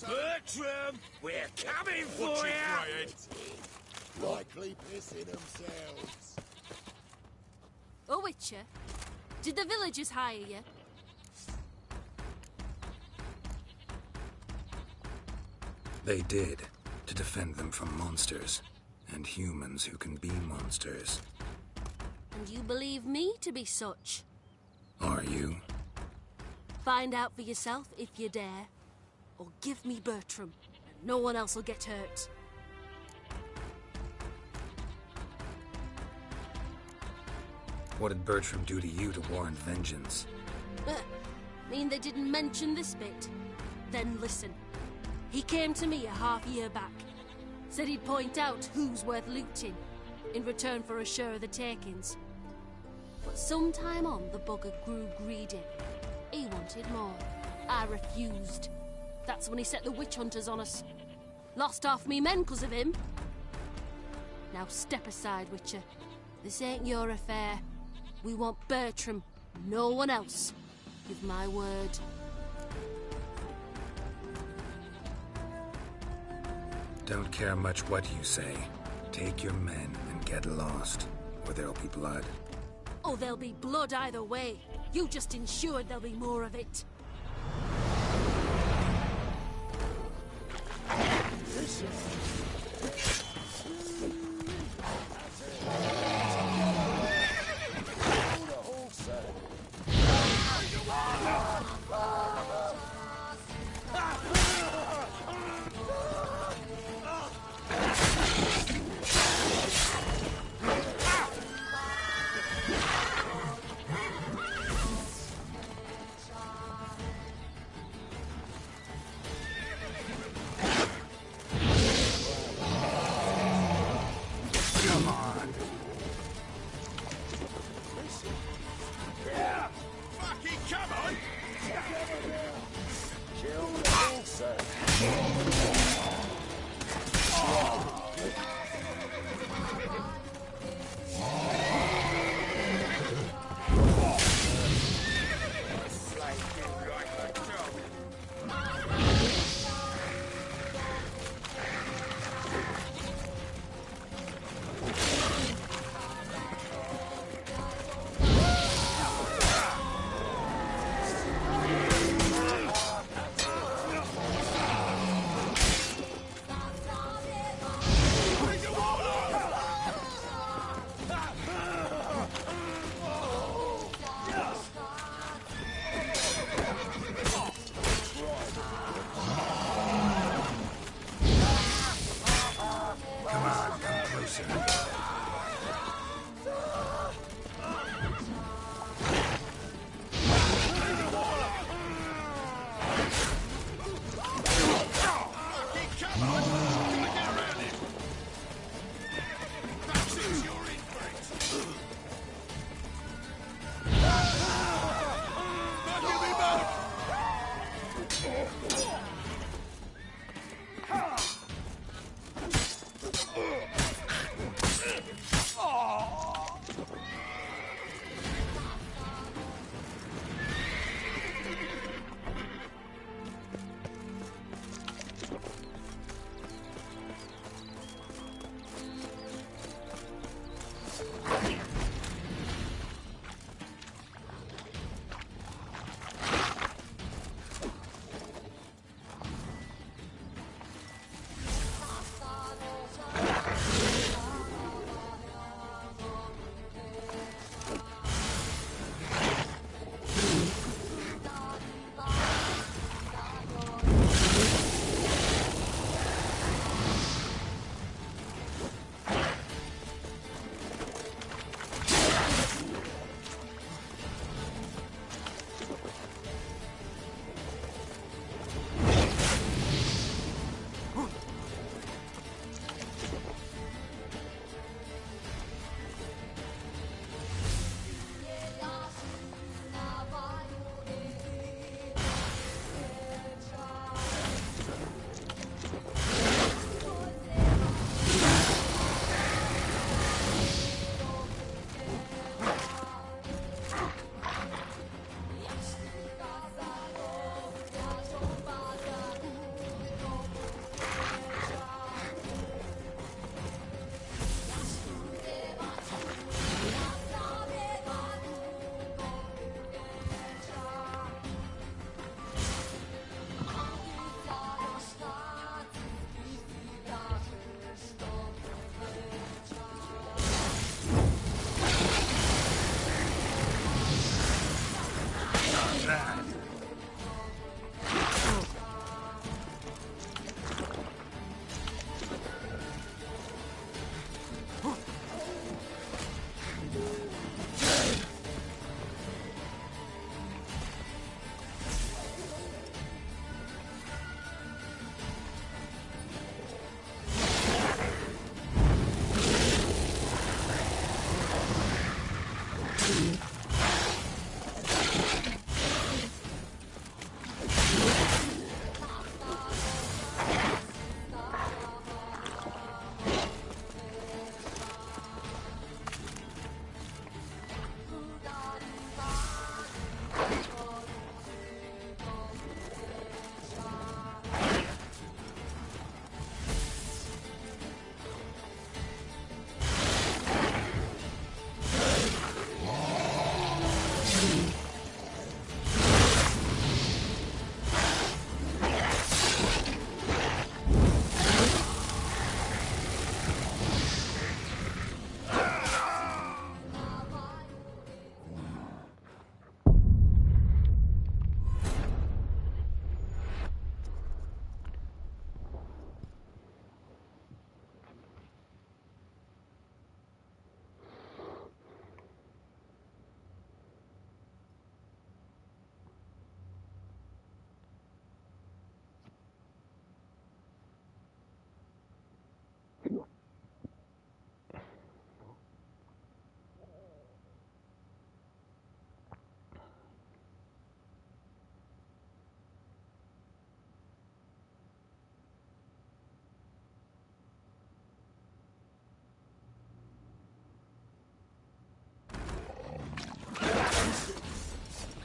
Bertram, we're coming for you! Likely pissing themselves. Oh, Witcher, did the villagers hire you? They did, to defend them from monsters, and humans who can be monsters. And you believe me to be such? Are you? Find out for yourself if you dare. Or give me Bertram, and no one else will get hurt. What did Bertram do to you to warrant vengeance? Mean they didn't mention this bit? Then listen. He came to me a half-year back. Said he'd point out who's worth looting, in return for a share of the takings. But sometime on, the bugger grew greedy. He wanted more. I refused. That's when he set the witch hunters on us. Lost half me men 'cause of him. Now step aside, Witcher. This ain't your affair. We want Bertram, no one else. Give my word. Don't care much what you say. Take your men and get lost, or there'll be blood. Oh, there'll be blood either way. You just ensured there'll be more of it.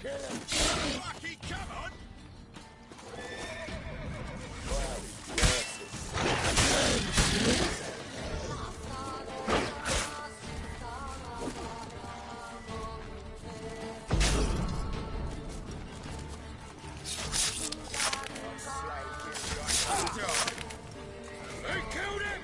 Lucky, come on! They killed him!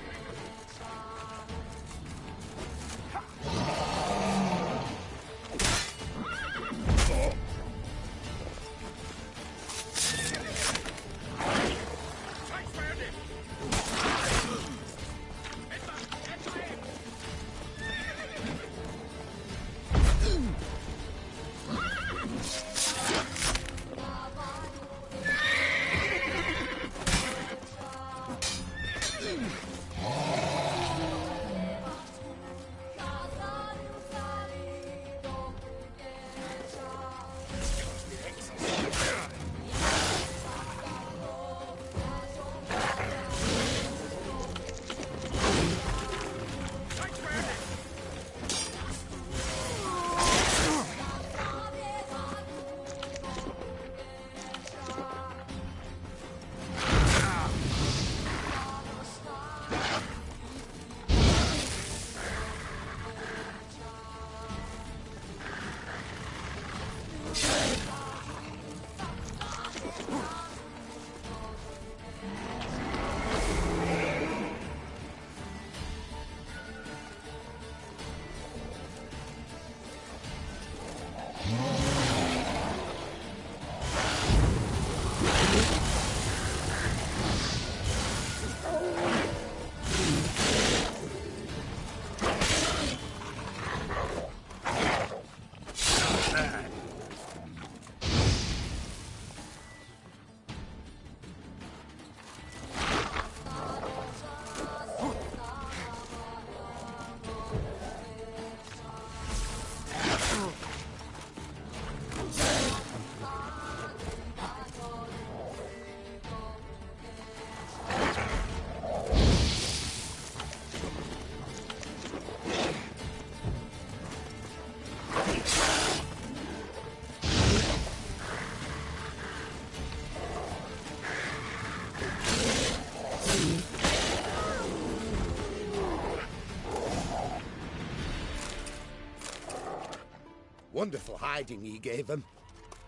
Wonderful hiding you gave them.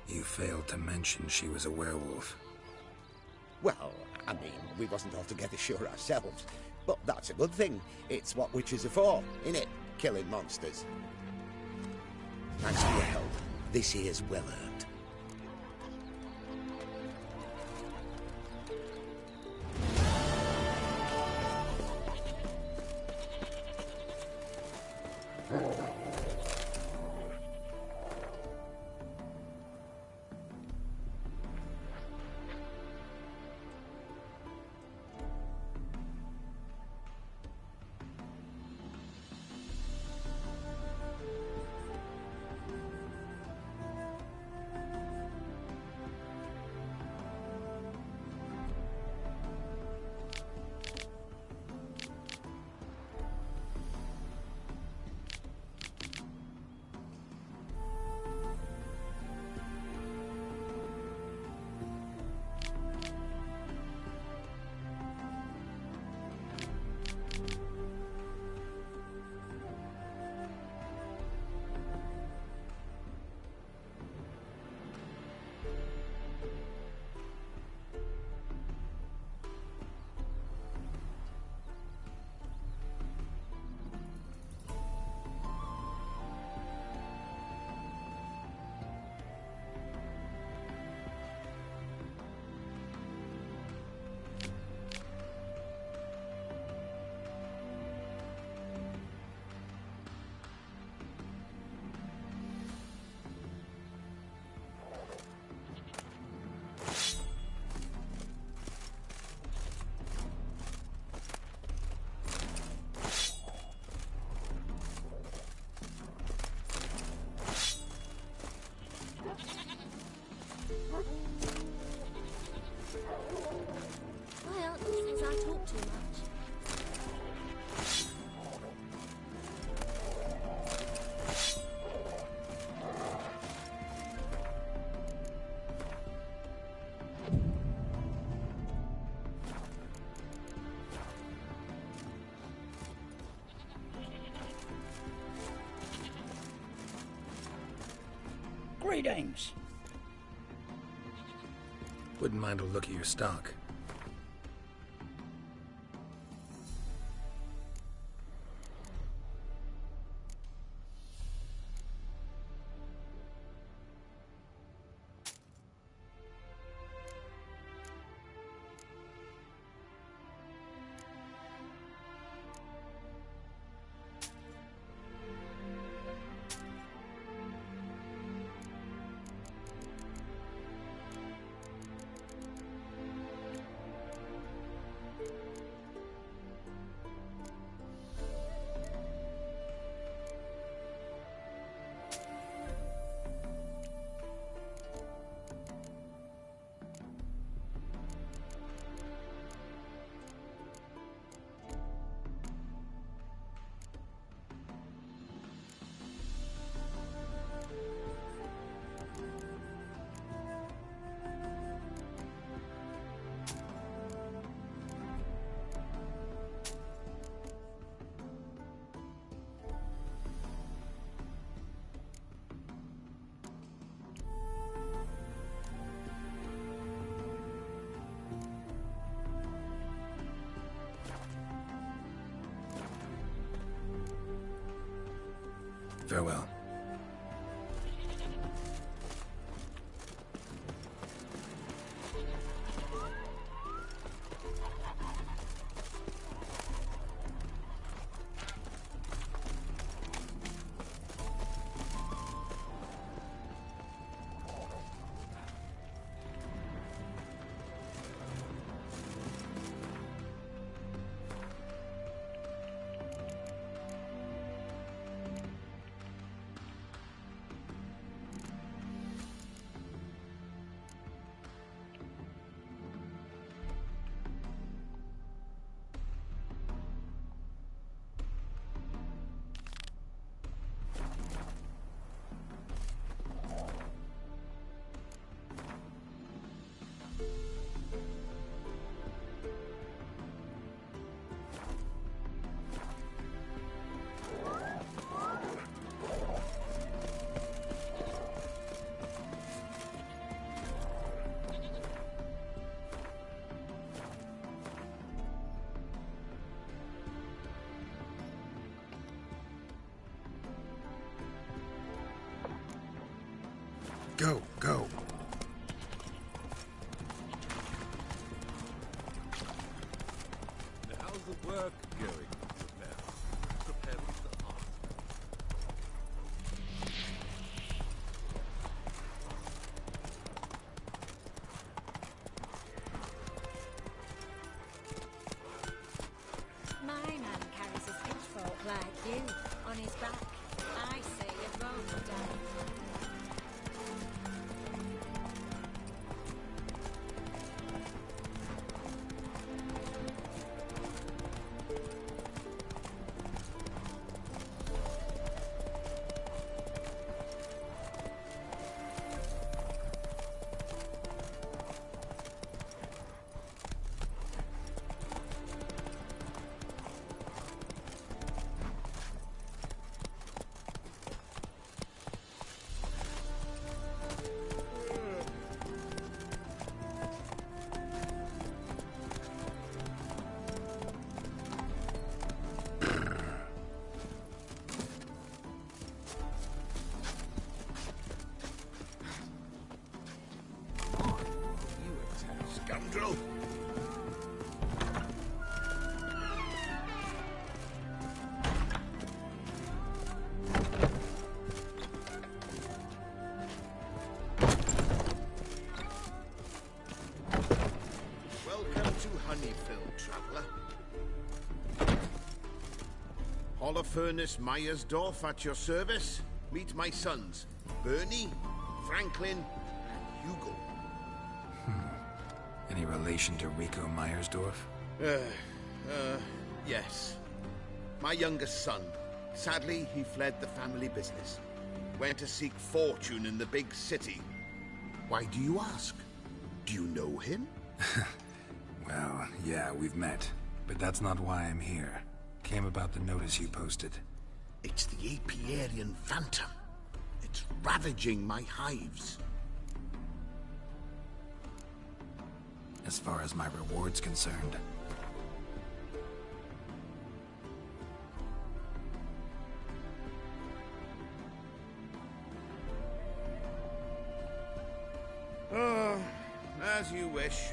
You failed to mention she was a werewolf. Well, I mean, we wasn't altogether sure ourselves. But that's a good thing. It's what witches are for, innit? Killing monsters. Thanks to your help, this here's well earned. Greetings. Wouldn't mind a look at your stock. Farewell. Go, go. How's the work going now? Prepare for the heart. My man carries his pitchfork like you, on his back. I say you both die. Scoundrel! Welcome to Honeyfield, traveller. Holofernes Meyersdorf at your service. Meet my sons, Bernie, Franklin, and Hugo. Any relation to Rico Meyersdorf? Yes. My youngest son. Sadly, he fled the family business. Went to seek fortune in the big city. Why do you ask? Do you know him? Well, yeah, we've met. But that's not why I'm here. Came about the notice you posted. It's the Apiarian Phantom. It's ravaging my hives. As far as my reward's concerned. Oh, as you wish.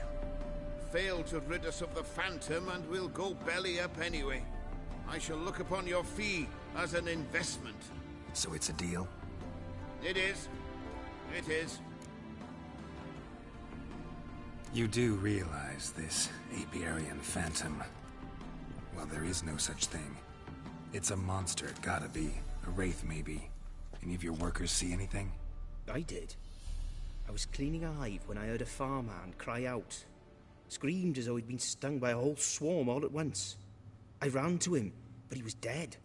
Fail to rid us of the Phantom and we'll go belly up anyway. I shall look upon your fee as an investment. So it's a deal? It is. It is. You do realize this Apiarian Phantom? Well, there is no such thing. It's a monster, gotta be. A wraith, maybe. Any of your workers see anything? I did. I was cleaning a hive when I heard a farmhand cry out. Screamed as though he'd been stung by a whole swarm all at once. I ran to him, but he was dead.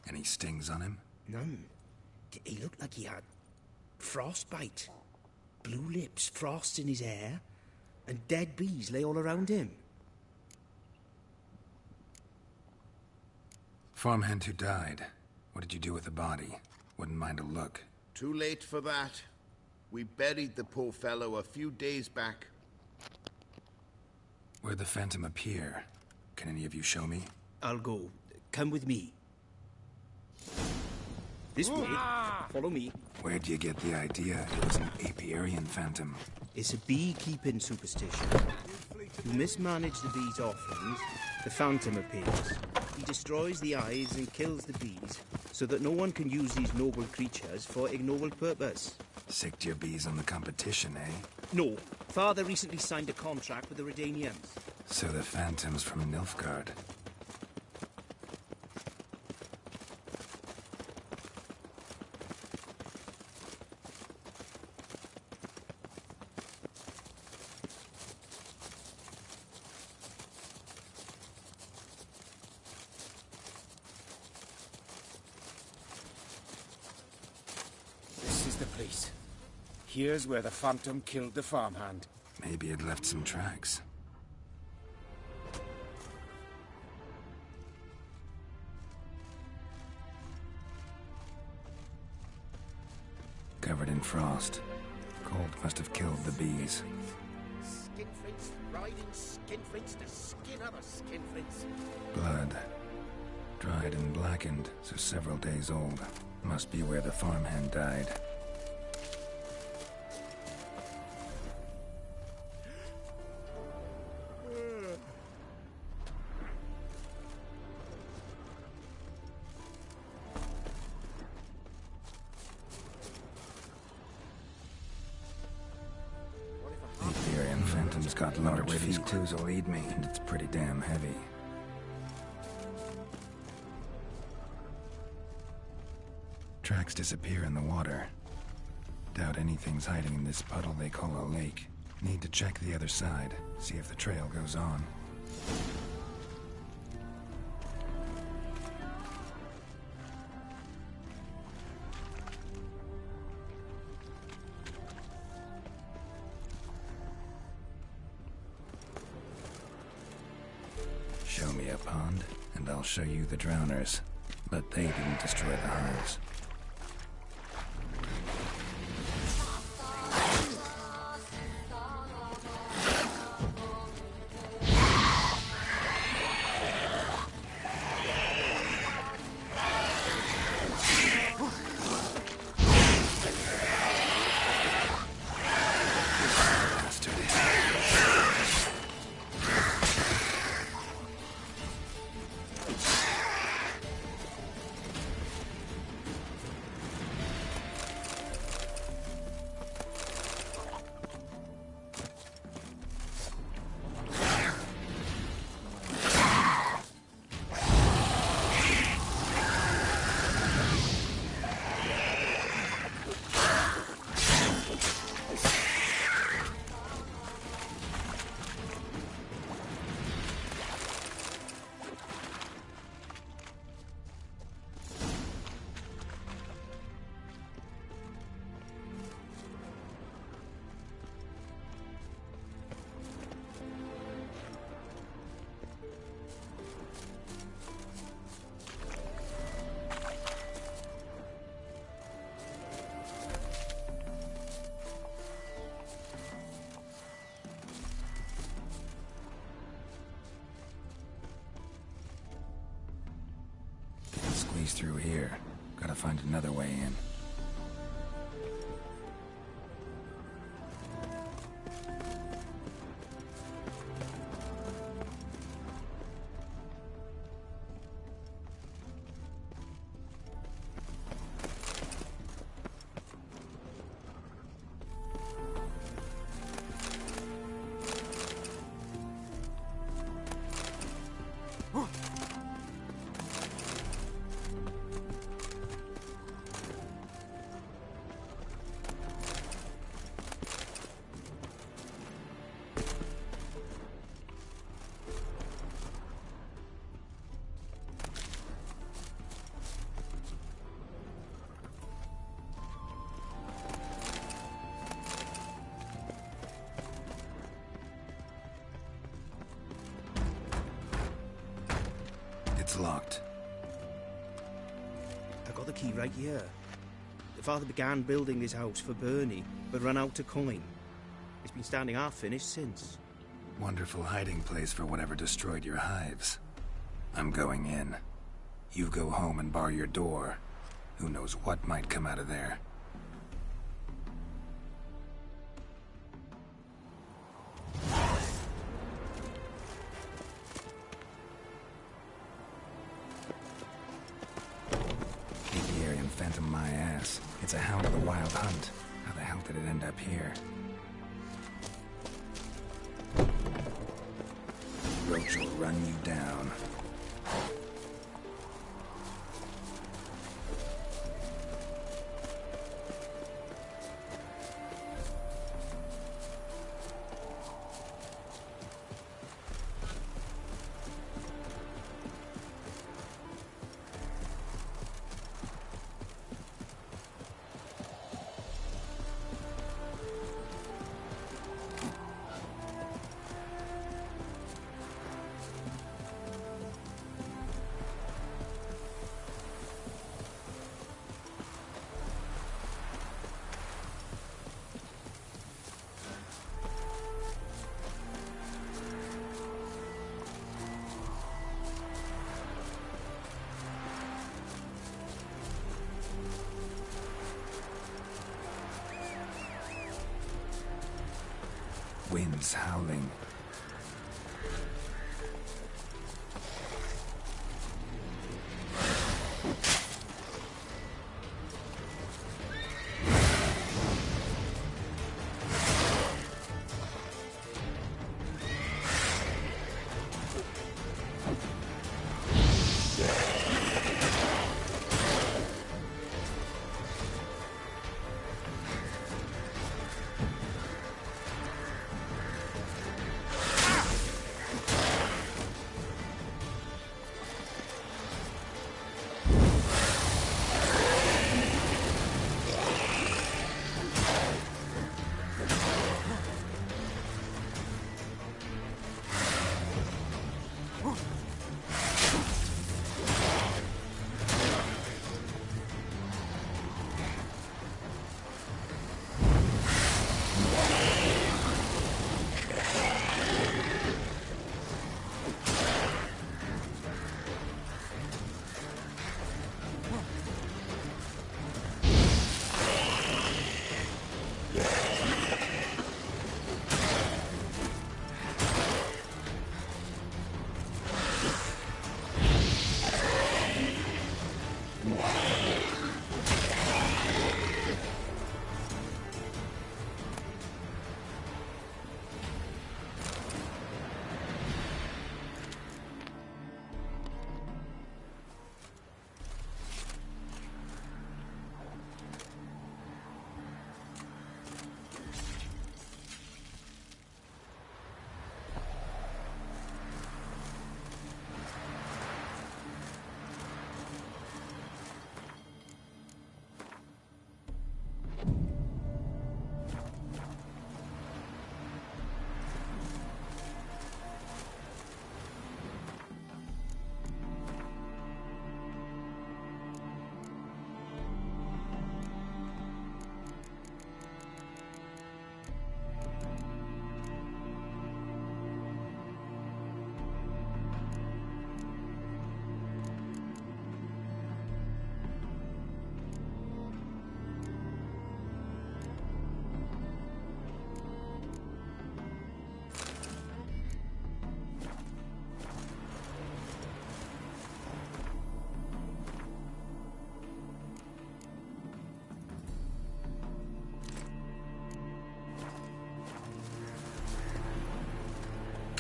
Any stings on him? None. He looked like he had frostbite. Blue lips, frost in his hair, and dead bees lay all around him. Farmhand who died. What did you do with the body? Wouldn't mind a look. Too late for that. We buried the poor fellow a few days back. Where'd the Phantom appear? Can any of you show me? I'll go. Come with me. This way. Follow me. Where'd you get the idea it was an Apiarian Phantom? It's a beekeeping superstition. You mismanage the bees' offerings, the Phantom appears. He destroys the hives and kills the bees, so that no one can use these noble creatures for ignoble purpose. Sicked your bees on the competition, eh? No. Father recently signed a contract with the Redanians. So the Phantom's from Nilfgaard. This is the place. Here's where the Phantom killed the farmhand. Maybe it left some tracks. Covered in frost. Cold must have killed the bees. Skinflints riding skinflints to skin other skinflints. Blood. Dried and blackened, so several days old. Must be where the farmhand died. Apiarian Phantom's got large feet. These clues will lead me, and it's pretty damn heavy. Tracks disappear in the water. Doubt anything's hiding in this puddle they call a lake. Need to check the other side, see if the trail goes on. Show me a pond, and I'll show you the drowners. But they didn't destroy the hives. nothing's through here. Gotta find another way in. It's locked. I got the key right here. The father began building this house for Bernie, but ran out of coin. It's been standing half finished since. Wonderful hiding place for whatever destroyed your hives. I'm going in. You go home and bar your door. Who knows what might come out of there. Apiarian phantom my ass. It's a hound of the wild hunt. How the hell did it end up here? Roach will run you down. Winds howling.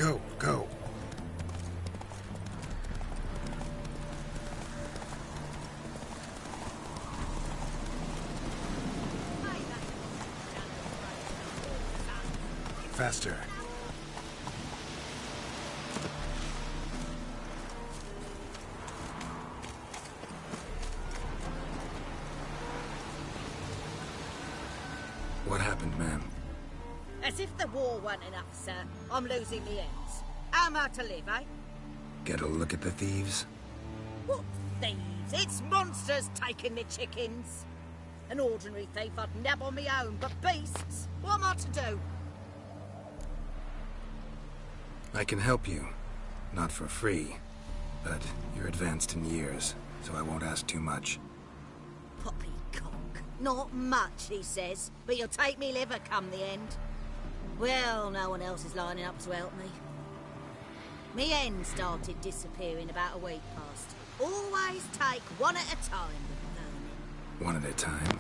Go, go. Faster. What happened, ma'am? As if the war weren't enough, sir. I'm losing the ends. How am I to live, eh? Get a look at the thieves? What thieves? It's monsters taking the chickens. An ordinary thief I'd nab on my own, but beasts? What am I to do? I can help you. Not for free. But you're advanced in years, so I won't ask too much. Poppycock. Not much, he says, but you'll take me liver come the end. Well, no one else is lining up to help me. Me hen started disappearing about a week past. Always take one at a time with vermin. One at a time?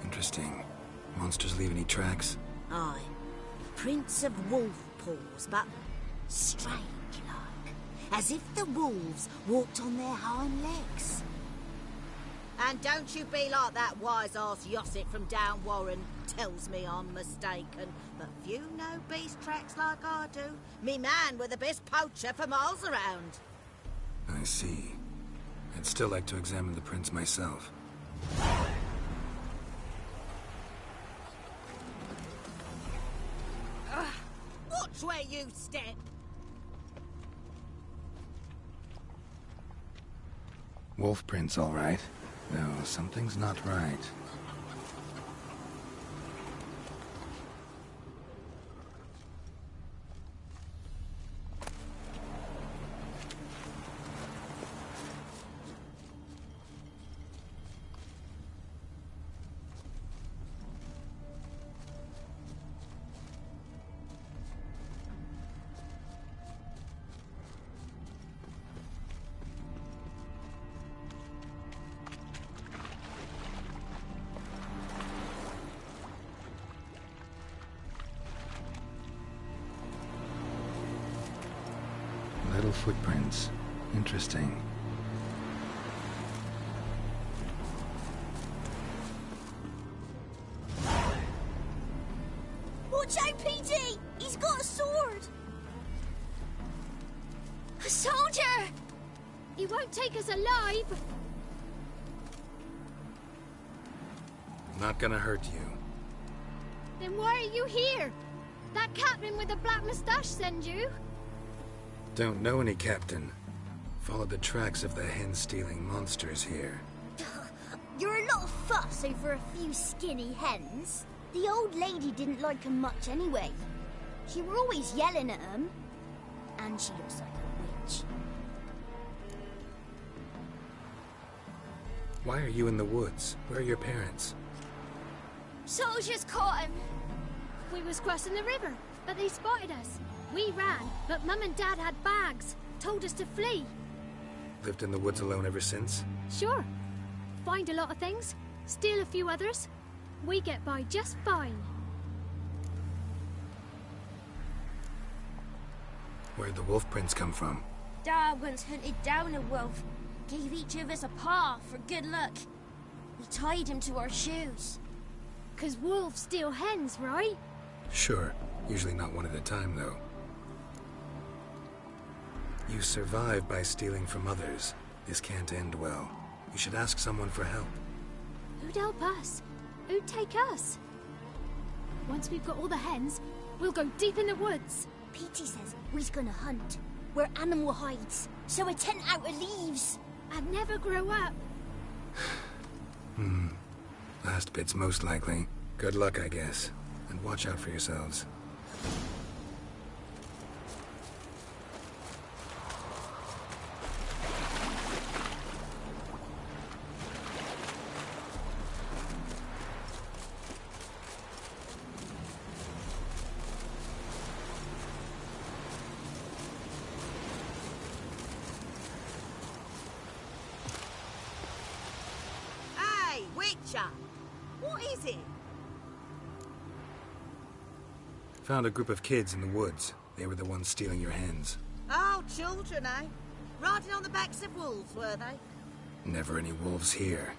Interesting. Monsters leave any tracks? Aye. Prints of wolf paws, but strange-like. As if the wolves walked on their hind legs. And don't you be like that wise-ass Yossit from down Warren. Tells me I'm mistaken. But few know beast tracks like I do. Me man were the best poacher for miles around. I see. I'd still like to examine the prints myself. Watch where you step. Wolf prints, all right. No, something's not right. Little footprints. Interesting. Watch out, PG! He's got a sword! A soldier! He won't take us alive! Not gonna hurt you. Then why are you here? That captain with the black moustache send you? Don't know any captain. Followed the tracks of the hen-stealing monsters here. You're a lot of fuss over a few skinny hens. The old lady didn't like 'em much anyway. She were always yelling at 'em. And she looks like a witch. Why are you in the woods? Where are your parents? Soldiers caught him. We was crossing the river, but they spotted us. We ran, but Mum and Dad had bags. Told us to flee. Lived in the woods alone ever since? Sure. Find a lot of things, steal a few others. We get by just fine. Where'd the wolf prints come from? Dad once hunted down a wolf. Gave each of us a paw for good luck. We tied him to our shoes. 'Cause wolves steal hens, right? Sure. Usually not one at a time, though. You survive by stealing from others. This can't end well. You should ask someone for help. Who'd help us? Who'd take us? Once we've got all the hens, we'll go deep in the woods. Petey says we's gonna hunt. Where animal hides. So a tent out of leaves. I'd never grow up. Last bit's most likely. Good luck, I guess. And watch out for yourselves. Hey, Witcher! What is it? Found a group of kids in the woods. They were the ones stealing your hens. Oh, children, eh? Riding on the backs of wolves, were they? Never any wolves here.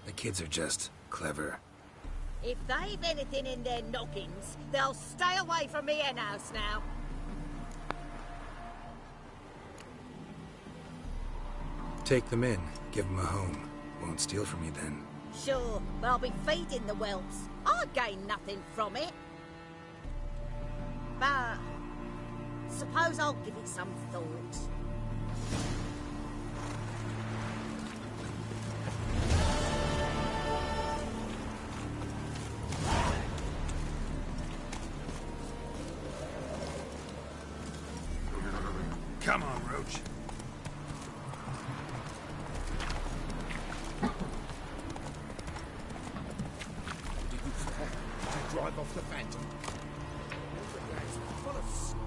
The kids are just clever. If they've anything in their noggins, they'll stay away from me hen house now. Take them in. Give them a home. Won't steal from you then. Sure, but I'll be feeding the whelps. I gain nothing from it. But suppose I'll give it some thought. Come on, Roach. Drive off the Phantom.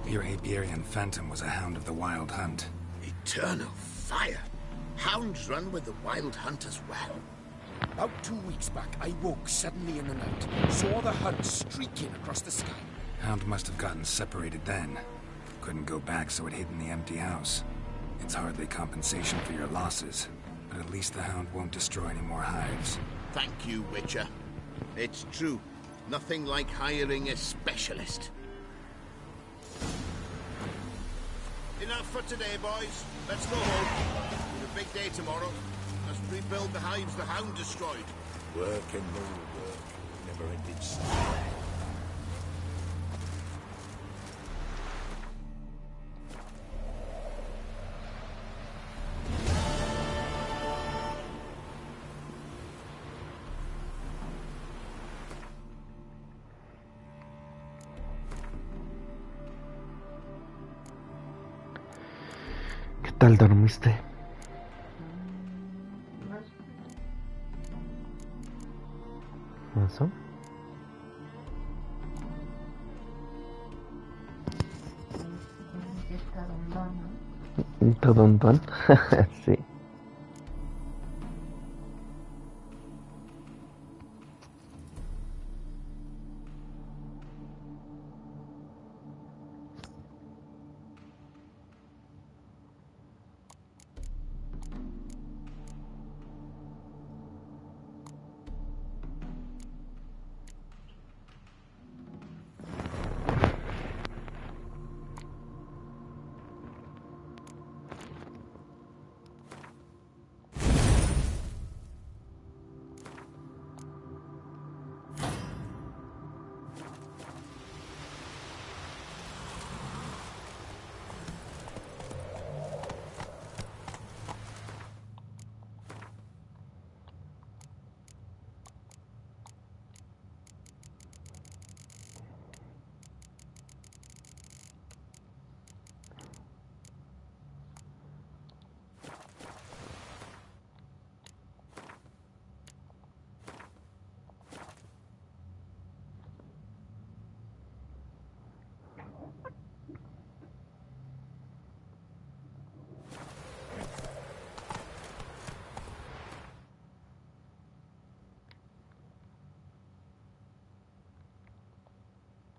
Your Apiarian Phantom was a hound of the Wild Hunt. Eternal fire. Hounds run with the Wild Hunt as well. About 2 weeks back, I woke suddenly in the night. Saw the hunt streaking across the sky. Hound must have gotten separated then. Couldn't go back, so it hid in the empty house. It's hardly compensation for your losses, but at least the hound won't destroy any more hives. Thank you, Witcher. It's true. Nothing like hiring a specialist. Enough for today, boys. Let's go home. It's a big day tomorrow. Let's rebuild the hives the hound destroyed. Work and more work. Never-ending cycle. ¿Qué tal dormiste? ¿Eso? Todo un don. Sí.